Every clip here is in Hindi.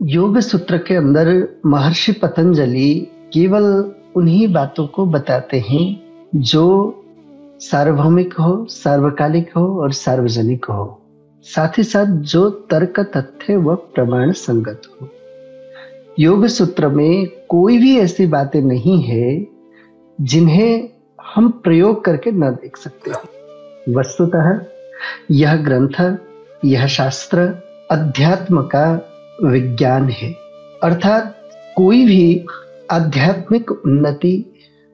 योग सूत्र के अंदर महर्षि पतंजलि केवल उन्हीं बातों को बताते हैं जो सार्वभौमिक हो, सार्वकालिक हो और सार्वजनिक हो, साथ ही साथ जो तर्क तथ्य व प्रमाण संगत हो। योग सूत्र में कोई भी ऐसी बातें नहीं है जिन्हें हम प्रयोग करके न देख सकते हो। वस्तुतः यह ग्रंथ, यह शास्त्र अध्यात्म का विज्ञान है। अर्थात कोई भी आध्यात्मिक उन्नति,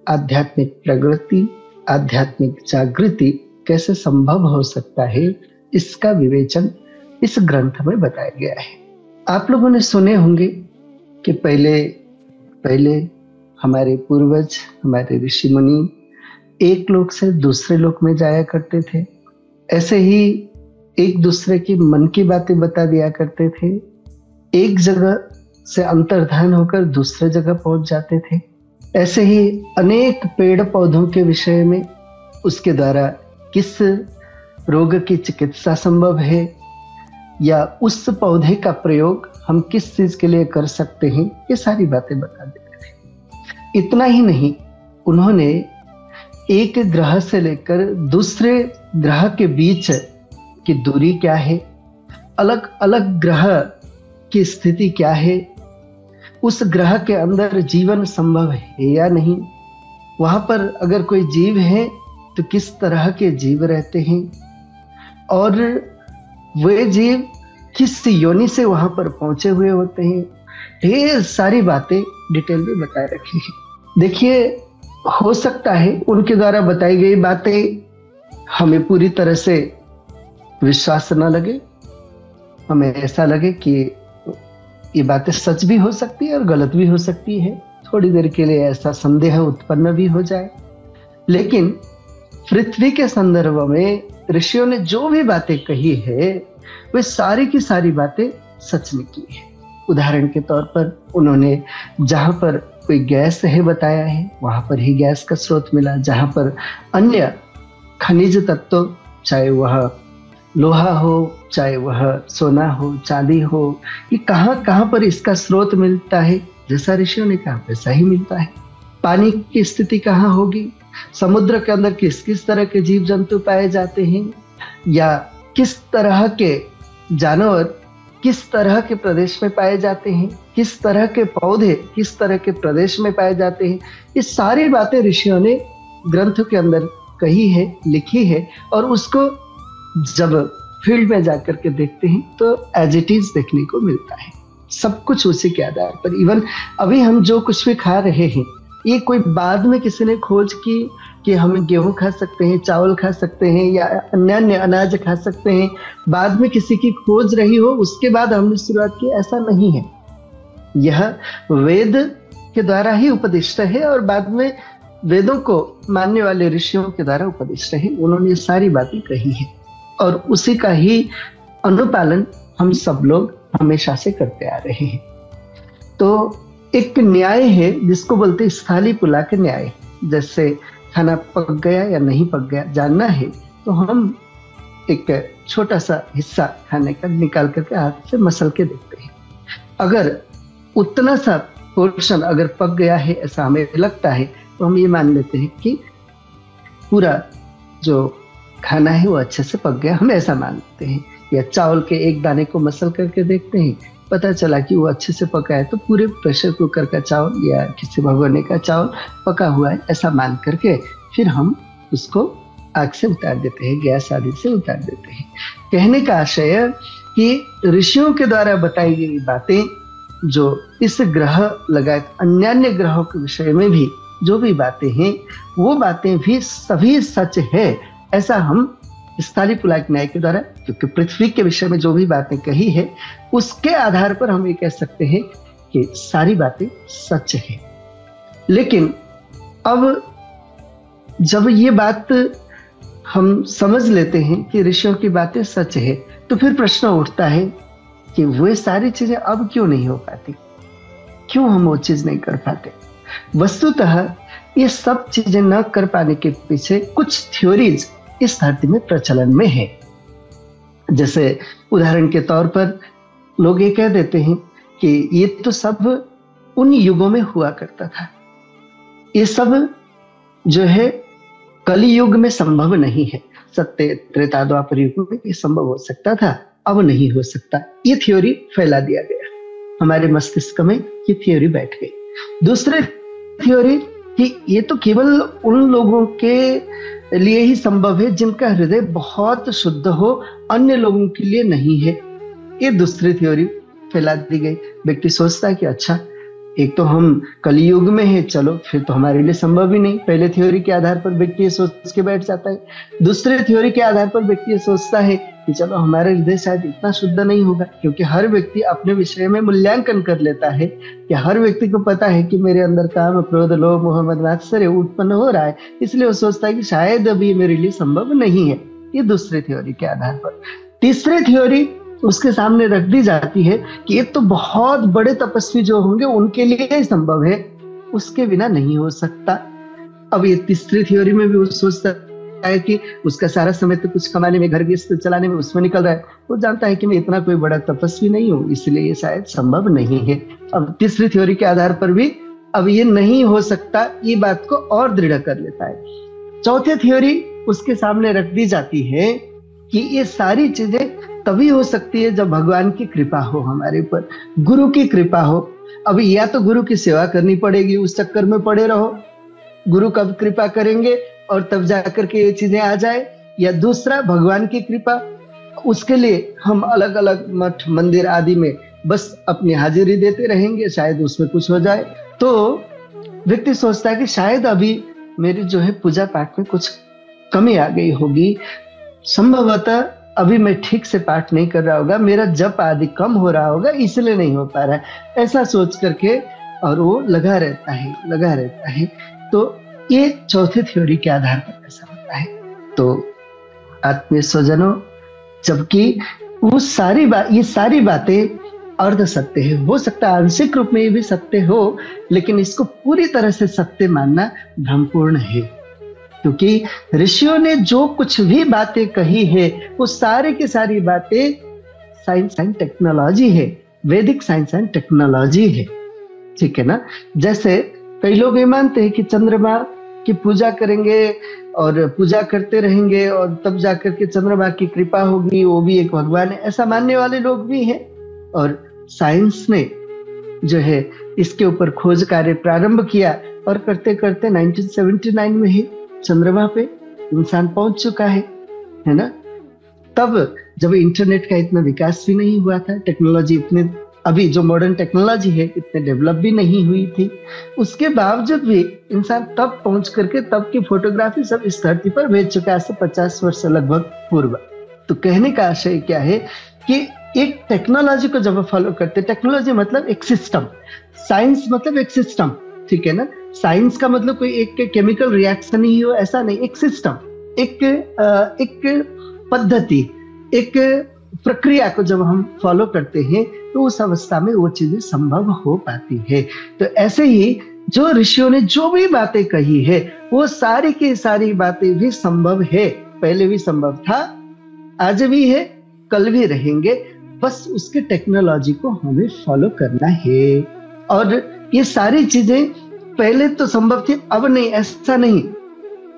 आध्यात्मिक प्रगति, आध्यात्मिक जागृति कैसे संभव हो सकता है, इसका विवेचन इस ग्रंथ में बताया गया है। आप लोगों ने सुने होंगे कि पहले हमारे पूर्वज, हमारे ऋषि मुनि एक लोक से दूसरे लोक में जाया करते थे। ऐसे ही एक दूसरे की मन की बातें बता दिया करते थे। एक जगह से अंतर्धान होकर दूसरे जगह पहुंच जाते थे। ऐसे ही अनेक पेड़ पौधों के विषय में, उसके द्वारा किस रोग की चिकित्सा संभव है या उस पौधे का प्रयोग हम किस चीज के लिए कर सकते हैं, ये सारी बातें बता देते थे। इतना ही नहीं, उन्होंने एक ग्रह से लेकर दूसरे ग्रह के बीच की दूरी क्या है, अलग अलग ग्रह की स्थिति क्या है, उस ग्रह के अंदर जीवन संभव है या नहीं, वहां पर अगर कोई जीव है तो किस तरह के जीव रहते हैं और वे जीव किस योनि से वहां पर पहुंचे हुए होते हैं। ढेर सारी बातें डिटेल में बताए रखी है। देखिए, हो सकता है उनके द्वारा बताई गई बातें हमें पूरी तरह से विश्वास न लगे, हमें ऐसा लगे कि ये बातें सच भी हो सकती है और गलत भी हो सकती है। थोड़ी देर के लिए ऐसा संदेह उत्पन्न भी हो जाए। लेकिन पृथ्वी के संदर्भ में ऋषियों ने जो भी बातें कही है, वे सारी की सारी बातें सच निकली है। उदाहरण के तौर पर उन्होंने जहां पर कोई गैस है बताया है, वहां पर ही गैस का स्रोत मिला। जहां पर अन्य खनिज तत्व, चाहे वह लोहा हो, चाहे वह सोना हो, चांदी हो, ये कहां पर इसका स्रोत मिलता है, जैसा ऋषियों ने कहा वैसा ही मिलता है। पानी की स्थिति कहाँ होगी, समुद्र के अंदर किस किस तरह के जीव जंतु पाए जाते हैं, या किस तरह के जानवर किस तरह के प्रदेश में पाए जाते हैं, किस तरह के पौधे किस तरह के प्रदेश में पाए जाते हैं, ये सारी बातें ऋषियों ने ग्रंथों के अंदर कही है, लिखी है। और उसको जब फील्ड में जाकर के देखते हैं तो एज इट इज देखने को मिलता है। सब कुछ उसी के आधार पर। इवन अभी हम जो कुछ भी खा रहे हैं, ये कोई बाद में किसी ने खोज की कि हम गेहूं खा सकते हैं, चावल खा सकते हैं या अन्य अनाज खा सकते हैं, बाद में किसी की खोज रही हो उसके बाद हमने शुरुआत की, ऐसा नहीं है। यह वेद के द्वारा ही उपदिष्ट है और बाद में वेदों को मानने वाले ऋषियों के द्वारा उपदिष्ट है। उन्होंने सारी बातें कही है और उसी का ही अनुपालन हम सब लोग हमेशा से करते आ रहे हैं। तो एक न्याय है जिसको बोलते हैं स्थाली पुला के न्याय। जैसे खाना पक गया या नहीं पक गया जानना है तो हम एक छोटा सा हिस्सा खाने का निकाल करके हाथ से मसल के देखते हैं। अगर उतना सा पोर्शन अगर पक गया है ऐसा हमें लगता है तो हम ये मान लेते हैं कि पूरा जो खाना है वो अच्छे से पक गया, हम ऐसा मान लेते हैं। या चावल के एक दाने को मसल करके देखते हैं, पता चला कि वो अच्छे से पका है तो पूरे प्रेशर कुकर का चावल या किसी भगोने का चावल पका हुआ है, ऐसा मान करके फिर हम उसको आग से उतार देते हैं, गैस आदि से उतार देते हैं। कहने का आशय कि ऋषियों के द्वारा बताई गई बातें, जो इस ग्रह लगाए अन्य ग्रहों के विषय में भी जो भी बातें हैं, वो बातें भी सभी सच है, ऐसा हम स्थाली पुलाक न्याय के द्वारा, क्योंकि पृथ्वी के विषय में जो भी बातें कही है उसके आधार पर हम ये कह सकते हैं कि सारी बातें सच है। लेकिन अब जब ये बात हम समझ लेते हैं कि ऋषियों की बातें सच है, तो फिर प्रश्न उठता है कि वे सारी चीजें अब क्यों नहीं हो पाती, क्यों हम वो चीज नहीं कर पाते। वस्तुतः ये सब चीजें न कर पाने के पीछे कुछ थ्योरीज इस धरती में प्रचलन में है। जैसे उदाहरण के तौर पर लोग ये कह देते हैं कि ये तो सब उन युगों में हुआ करता था, ये सब जो है कली युग में संभव नहीं है। सत्य त्रेता द्वापर युग में ये संभव हो सकता था, अब नहीं हो सकता। ये थ्योरी फैला दिया गया, हमारे मस्तिष्क में ये थ्योरी बैठ गई। दूसरी थ्योरी कि ये तो केवल उन लोगों के लिए ही संभव है जिनका हृदय बहुत शुद्ध हो, अन्य लोगों के लिए नहीं है। ये दूसरी थ्योरी फैला दी गई। व्यक्ति सोचता है कि अच्छा, एक तो हम कलयुग में है, चलो फिर तो हमारे लिए संभव ही नहीं। पहले थ्योरी के आधार पर व्यक्ति ये सोच के बैठ जाता है। दूसरे थ्योरी के आधार पर व्यक्ति ये सोचता है कि चलो हमारा हृदय शायद इतना शुद्ध नहीं होगा, क्योंकि हर व्यक्ति अपने विषय में मूल्यांकन कर लेता है कि हर व्यक्ति को पता है कि मेरे अंदर काम, क्रोध, लोभ, मोह, मद, मात्सर्य उत्पन्न हो रहा है, इसलिए वो सोचता है कि शायद अभी मेरे लिए संभव नहीं है। ये दूसरे थ्योरी के आधार पर। तीसरी थ्योरी उसके सामने रख दी जाती है कि ये तो बहुत बड़े तपस्वी जो होंगे उनके लिए ही संभव है, उसके बिना नहीं हो सकता। अब ये तीसरी थ्योरी में भी वो सोचता है कि उसका सारा समय तो कुछ कमाने में, घर गृहस्थ चलाने में उसमें निकल रहा है, वो जानता है कि मैं इतना कोई बड़ा तपस्वी नहीं हूँ, इसलिए ये शायद संभव नहीं है। अब तीसरी थ्योरी के आधार पर भी अब ये नहीं हो सकता, ये बात को और दृढ़ कर लेता है। चौथी थ्योरी उसके सामने रख दी जाती है कि ये सारी चीजें तभी हो सकती है जब भगवान की कृपा हो हमारे ऊपर, गुरु की कृपा हो। अब या तो गुरु की सेवा करनी पड़ेगी, उस चक्कर में पड़े रहो, गुरु कब कृपा करेंगे और तब जाकर के ये चीजें आ जाए, या दूसरा भगवान की कृपा, उसके लिए हम अलग अलग मठ मंदिर आदि में बस अपनी हाजिरी देते रहेंगे, शायद उसमें कुछ हो जाए। तो व्यक्ति सोचता है कि शायद अभी मेरी जो है पूजा पाठ में कुछ कमी आ गई होगी, संभवतः अभी मैं ठीक से पाठ नहीं कर रहा होगा, मेरा जप आदि कम हो रहा होगा, इसलिए नहीं हो पा रहा है, ऐसा सोच करके और वो लगा रहता है। तो ये चौथे थ्योरी के आधार पर ऐसा होता है। तो आत्मीय स्वजनों, जबकि ये सारी बातें अर्ध सत्य है, हो सकता है आंशिक रूप में ये भी सत्य हो, लेकिन इसको पूरी तरह से सत्य मानना भ्रमपूर्ण है, क्योंकि ऋषियों ने जो कुछ भी बातें कही है वो सारी की सारी बातें साइंस एंड टेक्नोलॉजी है, वैदिक साइंस एंड टेक्नोलॉजी है, ठीक है ना। जैसे कई लोग ये मानते हैं कि चंद्रमा की पूजा करेंगे और पूजा करते रहेंगे और तब जाकर के चंद्रमा की कृपा होगी, वो भी एक भगवान है, ऐसा मानने वाले लोग भी हैं। और साइंस ने जो है इसके ऊपर खोज कार्य प्रारंभ किया और करते करते 1979 में ही चंद्रमा पे इंसान पहुंच चुका है ना। तब जब इंटरनेट का इतना विकास भी नहीं हुआ था, टेक्नोलॉजी इतने, अभी जो मॉडर्न टेक्नोलॉजी है इतने डेवलप भी नहीं हुई थी, उसके बावजूद भी इंसान तब पहुंच करके तब की फोटोग्राफी सब इस धरती पर भेज चुका है, 50 वर्ष लगभग पूर्व। तो कहने का आशय क्या है कि एक टेक्नोलॉजी को जब फॉलो करते, टेक्नोलॉजी मतलब एक सिस्टम, साइंस मतलब एक सिस्टम, ठीक है ना। साइंस का मतलब कोई एक केमिकल रिएक्शन ही हो ऐसा नहीं, एक सिस्टम, एक पद्धति, एक प्रक्रिया को जब हम फॉलो करते हैं तो उस अवस्था में वो चीजें संभव हो पाती है। तो ऐसे ही जो ऋषियों ने जो भी बातें कही है वो सारी की सारी बातें भी संभव है, पहले भी संभव था, आज भी है, कल भी रहेंगे, बस उसके टेक्नोलॉजी को हमें फॉलो करना है। और ये सारी चीजें पहले तो संभव थी, अब नहीं, ऐसा नहीं,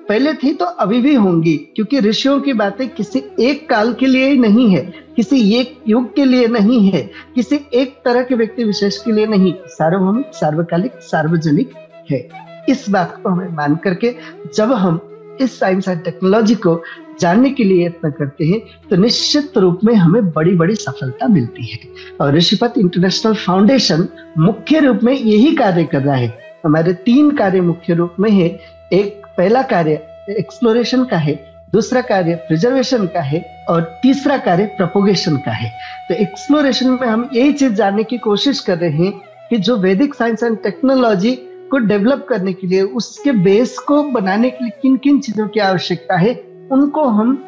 पहले थी तो अभी भी होंगी, क्योंकि ऋषियों की बातें किसी एक काल के लिए ही नहीं है, किसी एक युग के लिए नहीं है, किसी एक तरह के व्यक्ति विशेष के लिए नहीं, सार्वभौमिक, सार्वकालिक, सार्वजनिक है। इस बात को हमें मान करके जब हम इस साइंस एंड टेक्नोलॉजी को जानने के लिए यत्न करते हैं तो निश्चित रूप में हमें बड़ी बड़ी सफलता मिलती है। और ऋषिपथ इंटरनेशनल फाउंडेशन मुख्य रूप में यही कार्य कर रहा है। हमारे 3 कार्य मुख्य रूप में है। एक, पहला कार्य एक्सप्लोरेशन का है, दूसरा कार्य प्रिजर्वेशन का है और तीसरा कार्य प्रोपोगेशन का है। तो एक्सप्लोरेशन में हम यही चीज जानने की कोशिश कर रहे हैं कि जो वैदिक साइंस एंड टेक्नोलॉजी को डेवलप करने के लिए, उसके बेस को बनाने के लिए किन किन चीजों की आवश्यकता है, उनको हम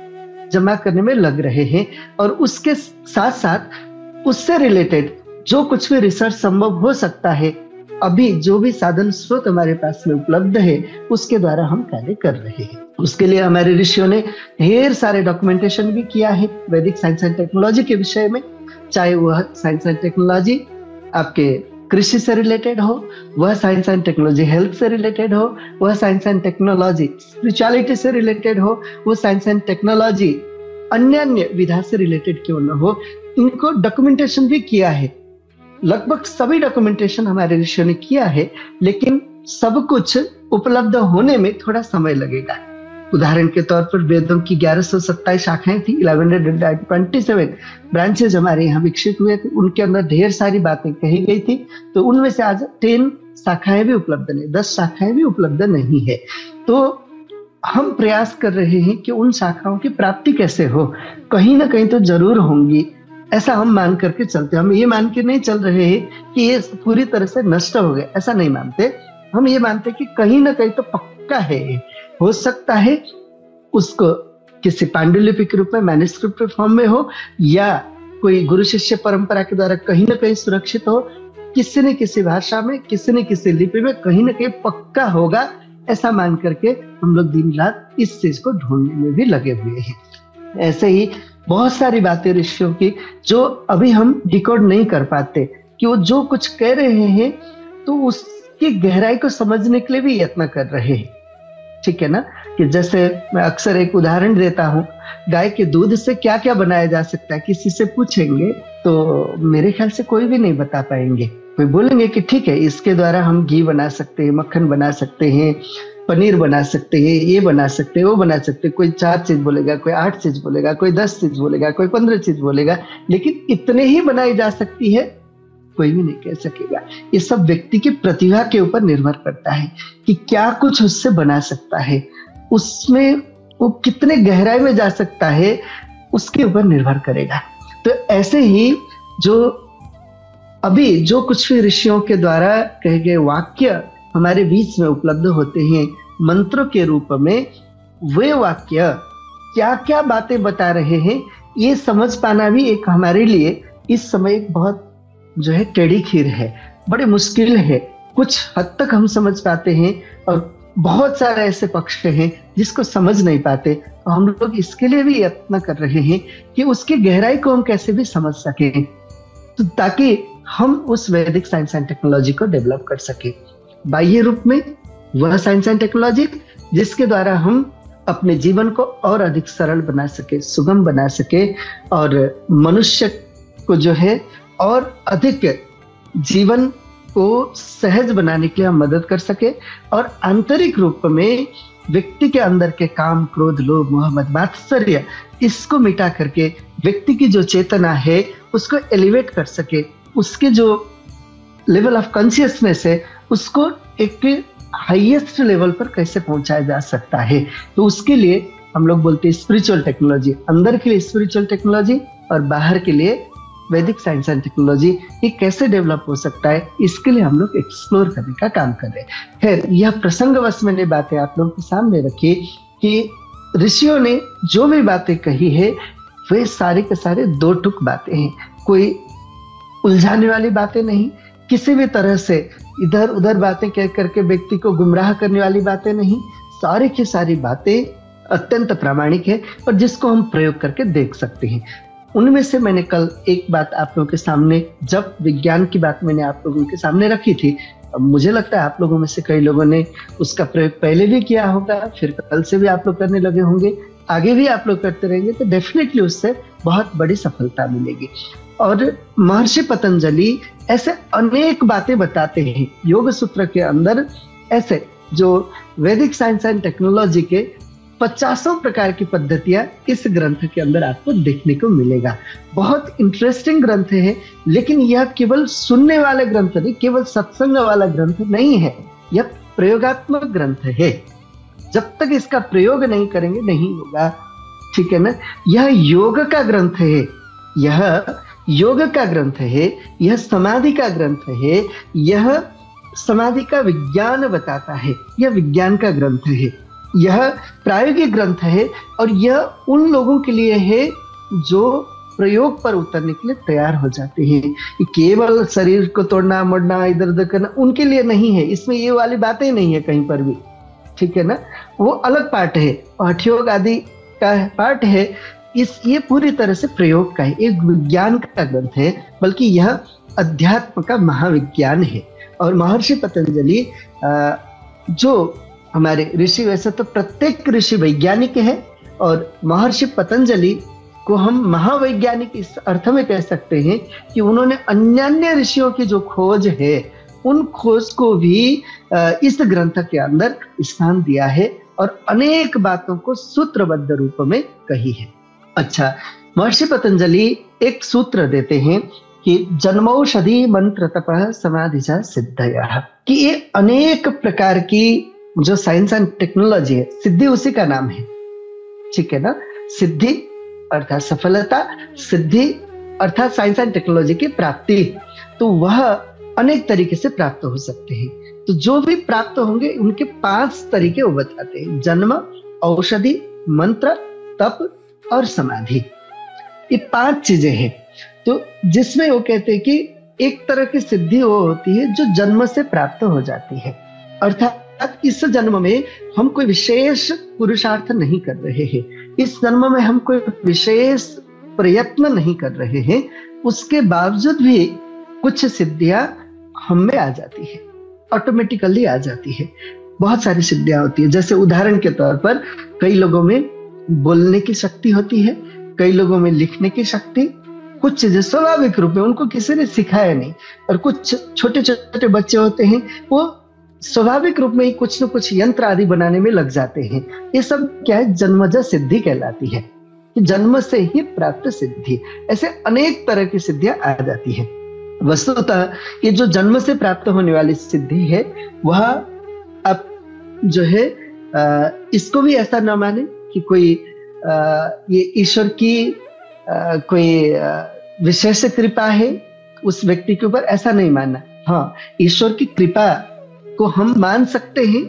जमा करने में लग रहे हैं। और उसके साथ साथ उससे रिलेटेड जो कुछ भी रिसर्च संभव हो सकता है, अभी जो भी साधन स्रोत हमारे पास में उपलब्ध है, उसके द्वारा हम कार्य कर रहे हैं। उसके लिए हमारे ऋषियों ने ढेर सारे डॉक्यूमेंटेशन भी किया है वैदिक साइंस एंड टेक्नोलॉजी के विषय में, चाहे वह साइंस एंड टेक्नोलॉजी आपके कृषि से रिलेटेड हो, वह साइंस एंड टेक्नोलॉजी हेल्थ से रिलेटेड हो, वह साइंस एंड टेक्नोलॉजी स्पिरिचुअलिटी से रिलेटेड हो, वो साइंस एंड टेक्नोलॉजी अन्य अन्य विधा से रिलेटेड क्यों न हो, इनको डॉक्यूमेंटेशन भी किया है। लगभग सभी डॉक्यूमेंटेशन हमारे ऋषियों ने किया है, लेकिन सब कुछ उपलब्ध होने में थोड़ा समय लगेगा। उदाहरण के तौर पर वेदों की 1127 शाखाएं थी, 1127 ब्रांचेज हमारे यहाँ विकसित हुए थे, उनके अंदर ढेर सारी बातें कही गई थी। तो उनमें से आज 10 शाखाएं भी उपलब्ध नहीं, 10 शाखाएं भी उपलब्ध नहीं है। तो हम प्रयास कर रहे हैं कि उन शाखाओं की प्राप्ति कैसे हो, कहीं ना कहीं तो जरूर होंगी, ऐसा हम मान करके चलते। हम ये मान के नहीं चल रहे हैं कि ये पूरी तरह से नष्ट हो गए, ऐसा नहीं मानते। हम ये मानते कि कहीं ना कहीं तो पक्का है, हो सकता है उसको किसी पांडुलिपि के रूप में मैन्युस्क्रिप्ट फॉर्म में हो, या कोई गुरु शिष्य परंपरा के द्वारा कहीं ना कहीं सुरक्षित हो, किसी न किसी भाषा में, किसी न किसी लिपि में कहीं ना कहीं पक्का होगा, ऐसा मान करके हम लोग दिन रात इस चीज को ढूंढने में भी लगे हुए हैं। ऐसे ही बहुत सारी बातें ऋषियों की जो अभी हम डिकोड नहीं कर पाते, कि वो जो कुछ कह रहे हैं तो उसकी गहराई को समझने के लिए भी यत्न कर रहे हैं। ठीक है ना, कि जैसे मैं अक्सर एक उदाहरण देता हूँ, गाय के दूध से क्या क्या बनाया जा सकता है, किसी से पूछेंगे तो मेरे ख्याल से कोई भी नहीं बता पाएंगे। कोई बोलेंगे कि ठीक है, इसके द्वारा हम घी बना सकते हैं, मक्खन बना सकते हैं, पनीर बना सकते हैं, ये बना सकते हैं, वो बना सकते हैं। कोई 4 चीज बोलेगा, कोई 8 चीज बोलेगा, कोई 10 चीज बोलेगा, कोई 15 चीज बोलेगा, लेकिन इतने ही बनाई जा सकती है कोई भी नहीं कह सकेगा। ये सब व्यक्ति की प्रतिभा के ऊपर निर्भर करता है कि क्या कुछ उससे बना सकता है, उसमें वो कितने गहराई में जा सकता है, उसके ऊपर निर्भर करेगा। तो ऐसे ही जो अभी जो कुछ भी ऋषियों के द्वारा कहे गए वाक्य हमारे बीच में उपलब्ध होते हैं मंत्रों के रूप में, वे वाक्य क्या क्या बातें बता रहे हैं, ये समझ पाना भी एक हमारे लिए इस समय एक बहुत जो है टेढ़ी खीर है, बड़े मुश्किल है। कुछ हद तक हम समझ पाते हैं और बहुत सारे ऐसे पक्ष हैं जिसको समझ नहीं पाते। तो हम लोग इसके लिए भी यत्न कर रहे हैं कि उसकी गहराई को हम कैसे भी समझ सकें, तो ताकि हम उस वैदिक साइंस एंड टेक्नोलॉजी को डेवलप कर सके। बाह्य रूप में वह साइंस एंड टेक्नोलॉजी जिसके द्वारा हम अपने जीवन को और अधिक सरल बना सके, सुगम बना सके, और मनुष्य को जो है और अधिक जीवन को सहज बनाने के लिए हम मदद कर सके, और आंतरिक रूप में व्यक्ति के अंदर के काम, क्रोध, लोभ, मोह, मद, मात्सर्य, इसको मिटा करके व्यक्ति की जो चेतना है उसको एलिवेट कर सके, उसके जो लेवल ऑफ कॉन्शियसनेस है उसको एक हाईएस्ट लेवल पर कैसे पहुंचाया जा सकता है। तो उसके लिए हम लोग बोलते हैं स्पिरिचुअल टेक्नोलॉजी, अंदर के लिए स्पिरिचुअल टेक्नोलॉजी और बाहर के लिए वैदिक साइंस एंड टेक्नोलॉजी, ये कैसे डेवलप हो सकता है, इसके लिए हम लोग एक्सप्लोर करने का काम कर रहे हैं। खैर, यह प्रसंगवश मैंने बातें आप लोगों के सामने रखी कि ऋषियों ने जो भी बातें कही है वे सारे के सारे दो टुक बातें हैं, कोई उलझाने वाली बातें नहीं, किसी भी तरह से इधर उधर बातें कह करके व्यक्ति को गुमराह करने वाली बातें नहीं। सारी की सारी बातें अत्यंत प्रामाणिक है और जिसको हम प्रयोग करके देख सकते हैं। उनमें से मैंने कल एक बात आप लोगों के सामने, जब विज्ञान की बात मैंने आप लोगों के सामने रखी थी, मुझे लगता है आप लोगों में से कई लोगों ने उसका प्रयोग पहले भी किया होगा, फिर कल से भी आप लोग करने लगे होंगे, आगे भी आप लोग करते रहेंगे तो डेफिनेटली उससे बहुत बड़ी सफलता मिलेगी। और महर्षि पतंजलि ऐसे अनेक बातें बताते हैं योग सूत्र के अंदर, ऐसे जो वैदिक साइंस एंड टेक्नोलॉजी के 50 प्रकार की पद्धतियां इस ग्रंथ के अंदर आपको देखने को मिलेगा। बहुत इंटरेस्टिंग ग्रंथ है, लेकिन यह केवल सुनने वाले ग्रंथ नहीं, केवल सत्संग वाला ग्रंथ नहीं है, यह प्रयोगात्मक ग्रंथ है। जब तक इसका प्रयोग नहीं करेंगे नहीं होगा, ठीक है ना। यह योग का ग्रंथ है, यह योग का ग्रंथ है, यह समाधि का ग्रंथ है, यह समाधि का विज्ञान बताता है, यह विज्ञान का ग्रंथ है, यह प्रायोगिक ग्रंथ है, और यह उन लोगों के लिए है जो प्रयोग पर उतरने के लिए तैयार हो जाते हैं। केवल शरीर को तोड़ना, मोड़ना, इधर उधर करना उनके लिए नहीं है, इसमें ये वाली बातें नहीं है कहीं पर भी, ठीक है ना। वो अलग पार्ट है, हठ योग आदि का पार्ट है, ये पूरी तरह से प्रयोग का है, एक विज्ञान का ग्रंथ है, बल्कि यह अध्यात्म का महाविज्ञान है। और महर्षि पतंजलि जो हमारे ऋषि, वैसे तो प्रत्येक ऋषि वैज्ञानिक है, और महर्षि पतंजलि को हम महावैज्ञानिक इस अर्थ में कह सकते हैं कि उन्होंने अन्य ऋषियों की जो खोज है, उन खोज को भी इस ग्रंथ के अंदर स्थान दिया है और अनेक बातों को सूत्रबद्ध रूप में कही है। अच्छा, महर्षि पतंजलि एक सूत्र देते हैं कि जन्मौषधि मंत्र तपः समाधि च सिद्धयः, कि ये अनेक प्रकार की जो साइंस एंड टेक्नोलॉजी है, सिद्धि उसी का नाम है, ठीक है ना। सिद्धि अर्थात सफलता, सिद्धि अर्थात साइंस एंड टेक्नोलॉजी की प्राप्ति, तो वह अनेक तरीके से प्राप्त हो सकते हैं। तो जो भी प्राप्त होंगे उनके 5 तरीके वो बताते हैं: जन्म, औषधि, मंत्र, तप और समाधि। ये 5 चीजें हैं। तो जिसमें वो कहते हैं कि एक तरह की सिद्धि वो होती है जो जन्म से प्राप्त हो जाती है, अर्थात इस जन्म में हम कोई विशेष पुरुषार्थ नहीं कर रहे हैं, इस जन्म में हम कोई विशेष प्रयत्न नहीं कर रहे हैं, उसके बावजूद भी कुछ सिद्धियां हम में आ जाती है, ऑटोमेटिकली आ जाती है। बहुत सारी सिद्धियां होती है, जैसे उदाहरण के तौर पर कई लोगों में बोलने की शक्ति होती है, कई लोगों में लिखने की शक्ति, कुछ चीजें स्वाभाविक रूप में उनको किसी ने सिखाया नहीं, और कुछ छोटे छोटे बच्चे होते हैं वो स्वाभाविक रूप में ही कुछ न कुछ यंत्र आदि बनाने में लग जाते हैं। ये सब क्या है, जन्मजा सिद्धि कहलाती है, कि जन्म से ही प्राप्त सिद्धि। ऐसे अनेक तरह की सिद्धियां आ जाती है। वस्तुतः ये जो जन्म से प्राप्त होने वाली सिद्धि है, वह अब जो है इसको भी ऐसा न माने कि कोई ये ईश्वर की कोई विशेष कृपा है उस व्यक्ति के ऊपर, ऐसा नहीं मानना। हाँ, ईश्वर की कृपा को हम मान सकते हैं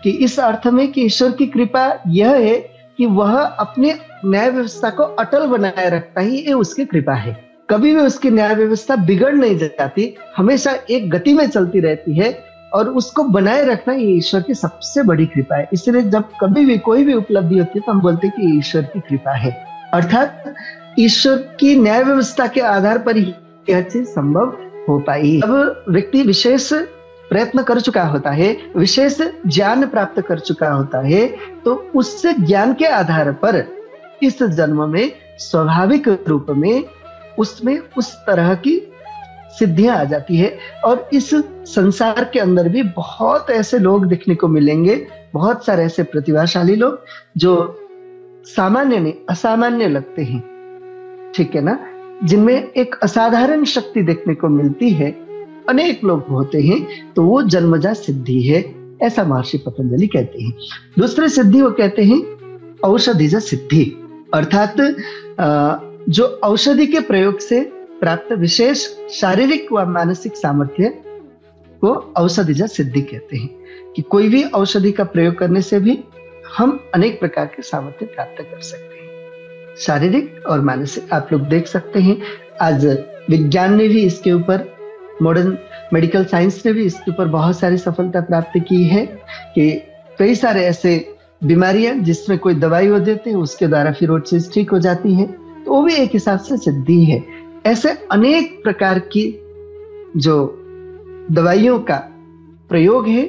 कि इस अर्थ में कि ईश्वर की कृपा यह है कि वह अपने न्याय व्यवस्था को अटल बनाए रखता ही, ये उसकी कृपा है। कभी भी उसकी न्याय व्यवस्था बिगड़ नहीं जाती, हमेशा एक गति में चलती रहती है, और उसको बनाए रखना ये ईश्वर की सबसे बड़ी कृपा है। इसलिए जब कभी भी कोई भी उपलब्धि होती है तो हम बोलते हैं कि ईश्वर की कृपा है, अर्थात ईश्वर की न्याय व्यवस्था के आधार पर ही यह चीज संभव हो पाई। अब व्यक्ति विशेष प्रयत्न कर चुका होता है, विशेष ज्ञान प्राप्त कर चुका होता है, तो उससे ज्ञान के आधार पर इस जन्म में स्वाभाविक रूप में उसमें उस तरह की सिद्धियां आ जाती है। और इस संसार के अंदर भी बहुत ऐसे लोग देखने को मिलेंगे, बहुत सारे ऐसे प्रतिभाशाली लोग जो सामान्य नहीं असामान्य लगते हैं, ठीक है ना, जिनमें एक असाधारण शक्ति देखने को मिलती है, अनेक लोग होते हैं, तो वो जन्मजात सिद्धि है, ऐसा महर्षि पतंजलि कहते हैं। दूसरी सिद्धि वो कहते हैं औषधिजा सिद्धि, अर्थात जो औषधि के प्रयोग से प्राप्त विशेष शारीरिक व मानसिक सामर्थ्य को औषधिजा सिद्धि कहते हैं, कि कोई भी औषधि का प्रयोग करने से भी हम अनेक प्रकार के सामर्थ्य प्राप्त कर सकते हैं, शारीरिक और मानसिक। आप लोग देख सकते हैं आज विज्ञान ने भी इसके ऊपर, मॉडर्न मेडिकल साइंस ने भी इसके ऊपर बहुत सारी सफलता प्राप्त की है, कि कई सारे ऐसे बीमारियां जिसमें कोई दवाई वो देते हैं, उसके द्वारा फिर वो चीज ठीक हो जाती है, तो वो भी एक हिसाब से सिद्धि है। ऐसे अनेक प्रकार की जो दवाइयों का प्रयोग है,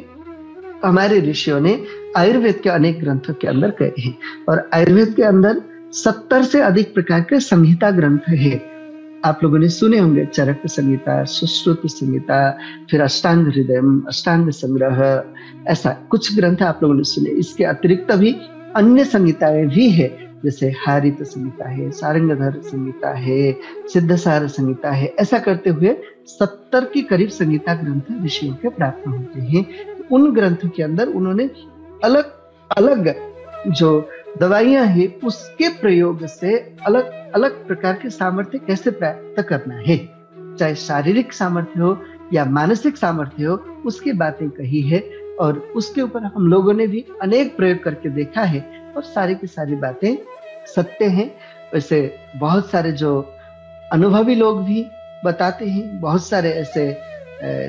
हमारे ऋषियों ने आयुर्वेद के अनेक ग्रंथों के अंदर कहे हैं। और आयुर्वेद के अंदर 70 से अधिक प्रकार के संहिता ग्रंथ है। आप लोगों ने सुने होंगे चरक संहिता, सुश्रुति संहिता, फिर अष्टांग हृदय, अष्टांग संग्रह, ऐसा कुछ ग्रंथ आप लोगों ने सुने। इसके अतिरिक्त भी अन्य संहिताएं भी है, जैसे हारित संहिता है, सारंगधर संहिता है, सिद्धसार संहिता है। ऐसा करते हुए 70 की करीब संहिता ग्रंथ ऋषियों के प्राप्त होते हैं। उन ग्रंथों के अंदर उन्होंने अलग अलग जो दवाइयां हैं उसके प्रयोग से अलग अलग प्रकार के सामर्थ्य कैसे प्राप्त करना है, चाहे शारीरिक सामर्थ्य हो या मानसिक सामर्थ्य हो, उसकी बातें कही है। और उसके ऊपर हम लोगों ने भी अनेक प्रयोग करके देखा है, और सारी की सारी बातें सत्य हैं। वैसे बहुत सारे जो अनुभवी लोग भी बताते हैं, बहुत सारे ऐसे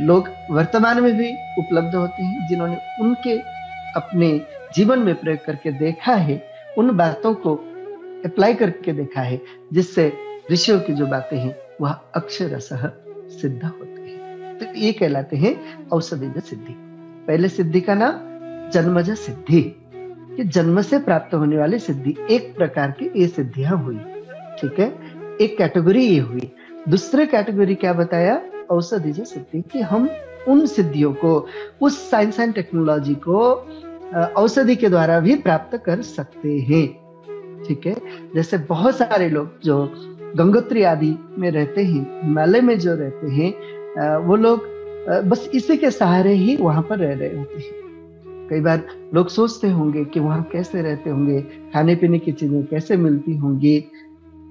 लोग वर्तमान में भी उपलब्ध होते हैं जिन्होंने उनके अपने जीवन में प्रयोग करके देखा है, उन बातों को अप्लाई करके देखा है, जिससे ऋषियों की जो बातें हैं वह अक्षरशः सिद्ध होते हैं। तो ये कहलाते हैं औषधिज सिद्धि। पहले सिद्धि का नाम जन्मज सिद्धि, कि जन्म से प्राप्त होने वाली सिद्धि। एक प्रकार की ये सिद्धियां हुई, ठीक है, एक कैटेगरी ये हुई। दूसरे कैटेगरी क्या बताया, औषधिज सिद्धि, कि हम उन सिद्धियों को, उस साइंस एंड टेक्नोलॉजी को औषधि के द्वारा भी प्राप्त कर सकते हैं, ठीक है। जैसे बहुत सारे लोग जो गंगोत्री आदि में रहते हैं, हिमालय में जो रहते हैं, वो लोग बस इसी के सहारे ही वहां पर रह रहे होते हैं। कई बार लोग सोचते होंगे कि वहां कैसे रहते होंगे, खाने पीने की चीजें कैसे मिलती होंगी,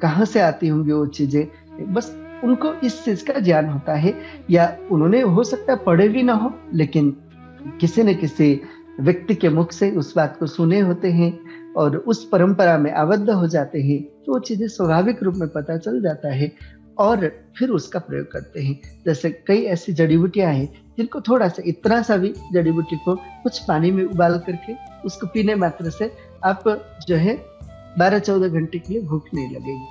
कहाँ से आती होंगी वो चीजें, बस उनको इस चीज का ज्ञान होता है, या उन्होंने हो सकता है पढ़े भी ना हो, लेकिन किसी न किसी व्यक्ति के मुख से उस बात को सुने होते हैं और उस परंपरा में आबद्ध हो जाते हैं, तो वो चीजें स्वाभाविक रूप में पता चल जाता है और फिर उसका प्रयोग करते हैं। जैसे कई ऐसी जड़ी बूटियां हैं जिनको थोड़ा सा, इतना सा भी जड़ी बूटी को कुछ पानी में उबाल करके उसको पीने मात्र से आप जो है 12-14 घंटे के लिए भूख नहीं लगेगी,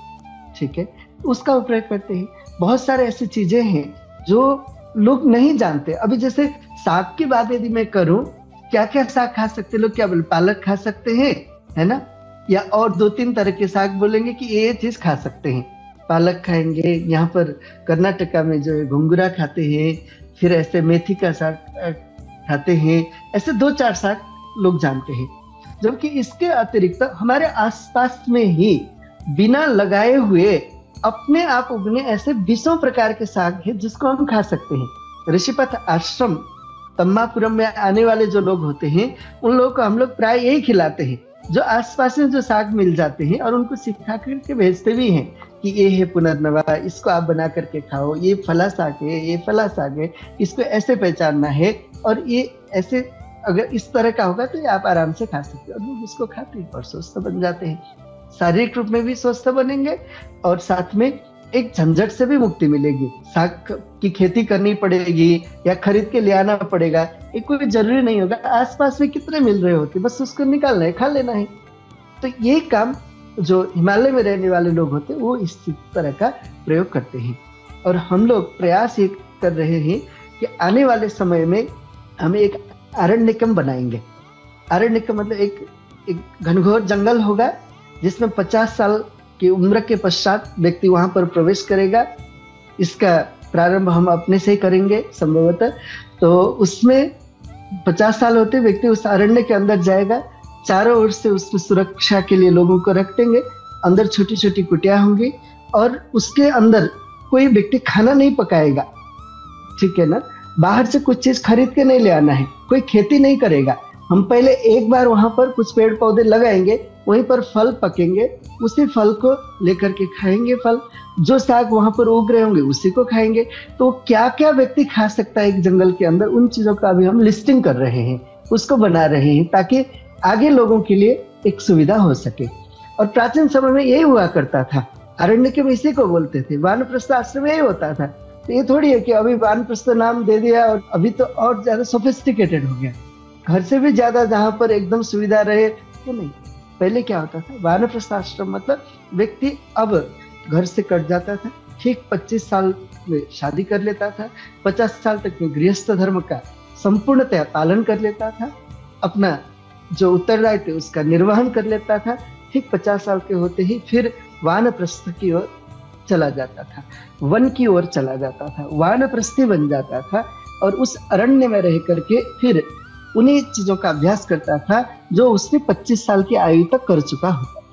ठीक है, उसका प्रयोग करते हैं। बहुत सारे ऐसी चीजें हैं जो लोग नहीं जानते। अभी जैसे साग की बात यदि मैं करूं, क्या क्या साग खा सकते लोग, क्या बोले, पालक खा सकते हैं, है ना, या और 2-3 तरह के साग बोलेंगे कि ये चीज खा सकते हैं। पालक खाएंगे, यहाँ पर कर्नाटका में जो है घुंगरा खाते हैं, फिर ऐसे मेथी का साग खाते हैं, ऐसे 2-4 साग लोग जानते हैं। जबकि इसके अतिरिक्त हमारे आसपास में ही बिना लगाए हुए अपने आप उगने ऐसे 20 प्रकार के साग हैं जिसको हम खा सकते हैं। ऋषिपथ आश्रम तम्मापुरम में आने वाले जो लोग होते हैं, उन लोगों को हम लोग प्राय यही खिलाते हैं, जो आसपास में जो साग मिल जाते हैं, और उनको सिखा करके भेजते भी हैं कि ये है पुनर्नवा, इसको आप बना करके खाओ, ये फला साग है, ये फला साग है, इसको ऐसे पहचानना है, और ये ऐसे अगर इस तरह का होगा तो ये आप आराम से खा सकते हो। और लोग इसको खाते हैं और स्वस्थ बन जाते हैं, शारीरिक रूप में भी स्वस्थ बनेंगे और साथ में एक झंझट से भी मुक्ति मिलेगी। साग की खेती करनी पड़ेगी या खरीद के ले आना पड़ेगा, ये कोई जरूरी नहीं होगा। आसपास में कितने मिल रहे होते, बस उसको निकालना है, खा लेना है। तो ये काम जो हिमालय में रहने वाले लोग होते हैं वो इस तरह का प्रयोग करते हैं। और हम लोग प्रयास ये कर रहे हैं कि आने वाले समय में हम एक आरण्यकम बनाएंगे। आरण्यकम मतलब एक घनघोर जंगल होगा जिसमें 50 साल की उम्र के पश्चात व्यक्ति वहां पर प्रवेश करेगा। इसका प्रारंभ हम अपने से ही करेंगे संभवतः। तो उसमें 50 साल होते व्यक्ति उस अरण्य के अंदर जाएगा, चारों ओर से उसमें सुरक्षा के लिए लोगों को रख देंगे, अंदर छोटी छोटी कुटिया होंगी और उसके अंदर कोई व्यक्ति खाना नहीं पकाएगा, ठीक है ना, बाहर से कुछ चीज खरीद के नहीं ले आना है, कोई खेती नहीं करेगा। हम पहले एक बार वहां पर कुछ पेड़ पौधे लगाएंगे, वहीं पर फल पकेंगे, उसी फल को लेकर के खाएंगे, फल जो साग वहां पर उग रहे होंगे उसी को खाएंगे। तो क्या क्या व्यक्ति खा सकता है एक जंगल के अंदर, उन चीजों का अभी हम लिस्टिंग कर रहे हैं, उसको बना रहे हैं ताकि आगे लोगों के लिए एक सुविधा हो सके। और प्राचीन समय में यही हुआ करता था, अरण्य के इसी को बोलते थे, वानप्रस्थ आश्रम यही होता था। तो ये थोड़ी है कि अभी वानप्रस्थ नाम दे दिया और अभी तो और ज्यादा सोफिस्टिकेटेड हो गया, घर से भी ज्यादा जहां पर एकदम सुविधा रहे तो नहीं। पहले क्या होता था, वानप्रस्थ आश्रम मतलब व्यक्ति अब घर से कट जाता था, ठीक 25 साल में शादी कर लेता था, 50 साल तक में गृहस्थ धर्म का संपूर्णतः पालन कर लेता था, अपना जो उत्तरदायित्व उसका निर्वहन कर लेता था, ठीक 50 साल के होते ही फिर वानप्रस्थ की ओर चला जाता था, वन की ओर चला जाता था, वानप्रस्थी बन जाता था और उस अरण्य में रह करके फिर उन्हीं चीजों का अभ्यास करता था जो उसने 25 साल की आयु तक कर चुका होता।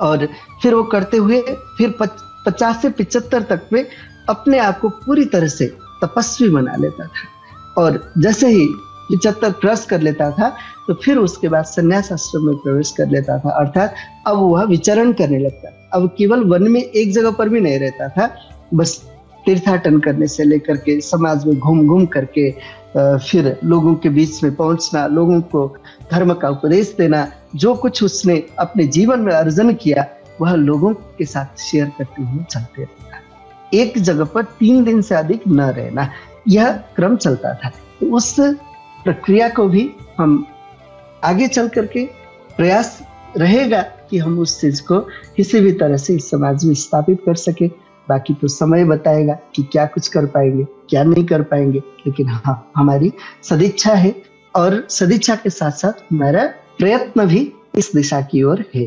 और फिर वो करते हुए फिर 50 से 75 तक में अपने आप को पूरी तरह से तपस्वी बना लेता था। और जैसे ही 75 क्रॉस कर लेता था तो फिर उसके बाद संन्यास आश्रम में प्रवेश कर लेता था, अर्थात अब वह विचरण करने लगता। अब केवल वन में एक जगह पर भी नहीं रहता था, बस तीर्थाटन करने से लेकर के समाज में घूम घूम करके फिर लोगों के बीच में पहुंचना, लोगों को धर्म का उपदेश देना, जो कुछ उसने अपने जीवन में अर्जन किया वह लोगों के साथ शेयर करते हुए चलते रहता। एक जगह पर 3 दिन से अधिक न रहना, यह क्रम चलता था। तो उस प्रक्रिया को भी हम आगे चल करके प्रयास रहेगा कि हम उस चीज को किसी भी तरह से इस समाज में स्थापित कर सके। बाकी तो समय बताएगा कि क्या कुछ कर पाएंगे, क्या नहीं कर पाएंगे। लेकिन हाँ, हमारी सदिच्छा है और सदिच्छा के साथ साथ हमारा प्रयत्न भी इस दिशा की ओर है।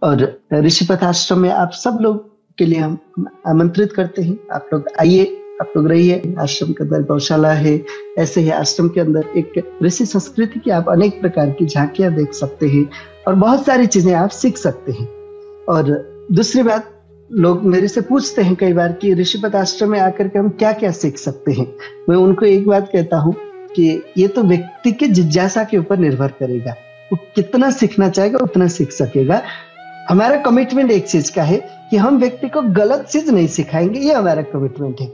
और ऋषिपथ आश्रम में आप सब लोग के लिए हम आमंत्रित करते हैं, आप लोग आइए, आप लोग रहिए। आश्रम के अंदर गौशाला है, ऐसे ही आश्रम के अंदर एक ऋषि संस्कृति की आप अनेक प्रकार की झांकियां देख सकते हैं और बहुत सारी चीजें आप सीख सकते हैं। और दूसरी बात, लोग मेरे से पूछते हैं कई बार कि ऋषिपथ आश्रम में आकर के हम क्या क्या सीख सकते हैं। मैं उनको एक बात कहता हूँ कि ये तो व्यक्ति के जिज्ञासा के ऊपर निर्भर करेगा, वो कितना सीखना चाहेगा उतना सीख सकेगा। हमारा कमिटमेंट एक चीज का है कि हम व्यक्ति को गलत चीज नहीं सिखाएंगे, ये हमारा कमिटमेंट है।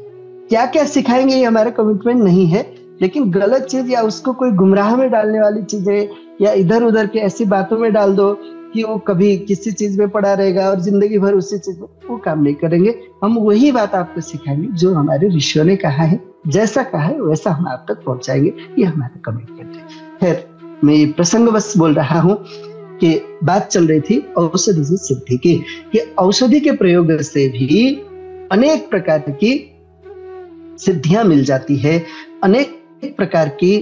क्या क्या सिखाएंगे ये हमारा कमिटमेंट नहीं है, लेकिन गलत चीज या उसको कोई गुमराह में डालने वाली चीजें या इधर उधर के ऐसी बातों में डाल दो कि वो कभी किसी चीज में पड़ा रहेगा और जिंदगी भर उसी चीज में, वो काम नहीं करेंगे। हम वही बात आपको सिखाएंगे जो हमारे ऋषियों ने कहा है, जैसा कहा है वैसा हम आप तक पहुंचाएंगे, ये हमारा कमिटमेंट है। खैर, मैं प्रसंगवश बोल रहा हूँ कि बात चल रही थी औषधि से सिद्धि की, कि औषधि के प्रयोग से भी अनेक प्रकार की सिद्धियां मिल जाती है, अनेक प्रकार की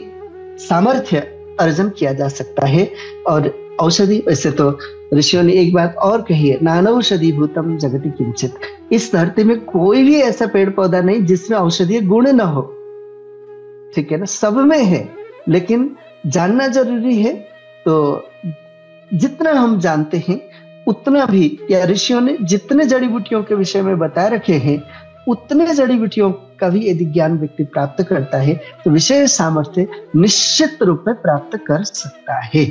सामर्थ्य अर्जन किया जा सकता है। और औषधि, वैसे तो ऋषियों ने एक बात और कही है, नानौषधि भूतम जगति किंचित। इस धरती में कोई भी ऐसा पेड़ पौधा नहीं जिसमें औषधीय गुण न हो, ठीक है ना, सब में है, लेकिन जानना जरूरी है। तो जितना हम जानते हैं उतना भी, या ऋषियों ने जितने जड़ी बूटियों के विषय में बता रखे हैं उतने जड़ी बूटियों का भी यदि ज्ञान व्यक्ति प्राप्त करता है तो विशेष सामर्थ्य निश्चित रूप में प्राप्त कर सकता है।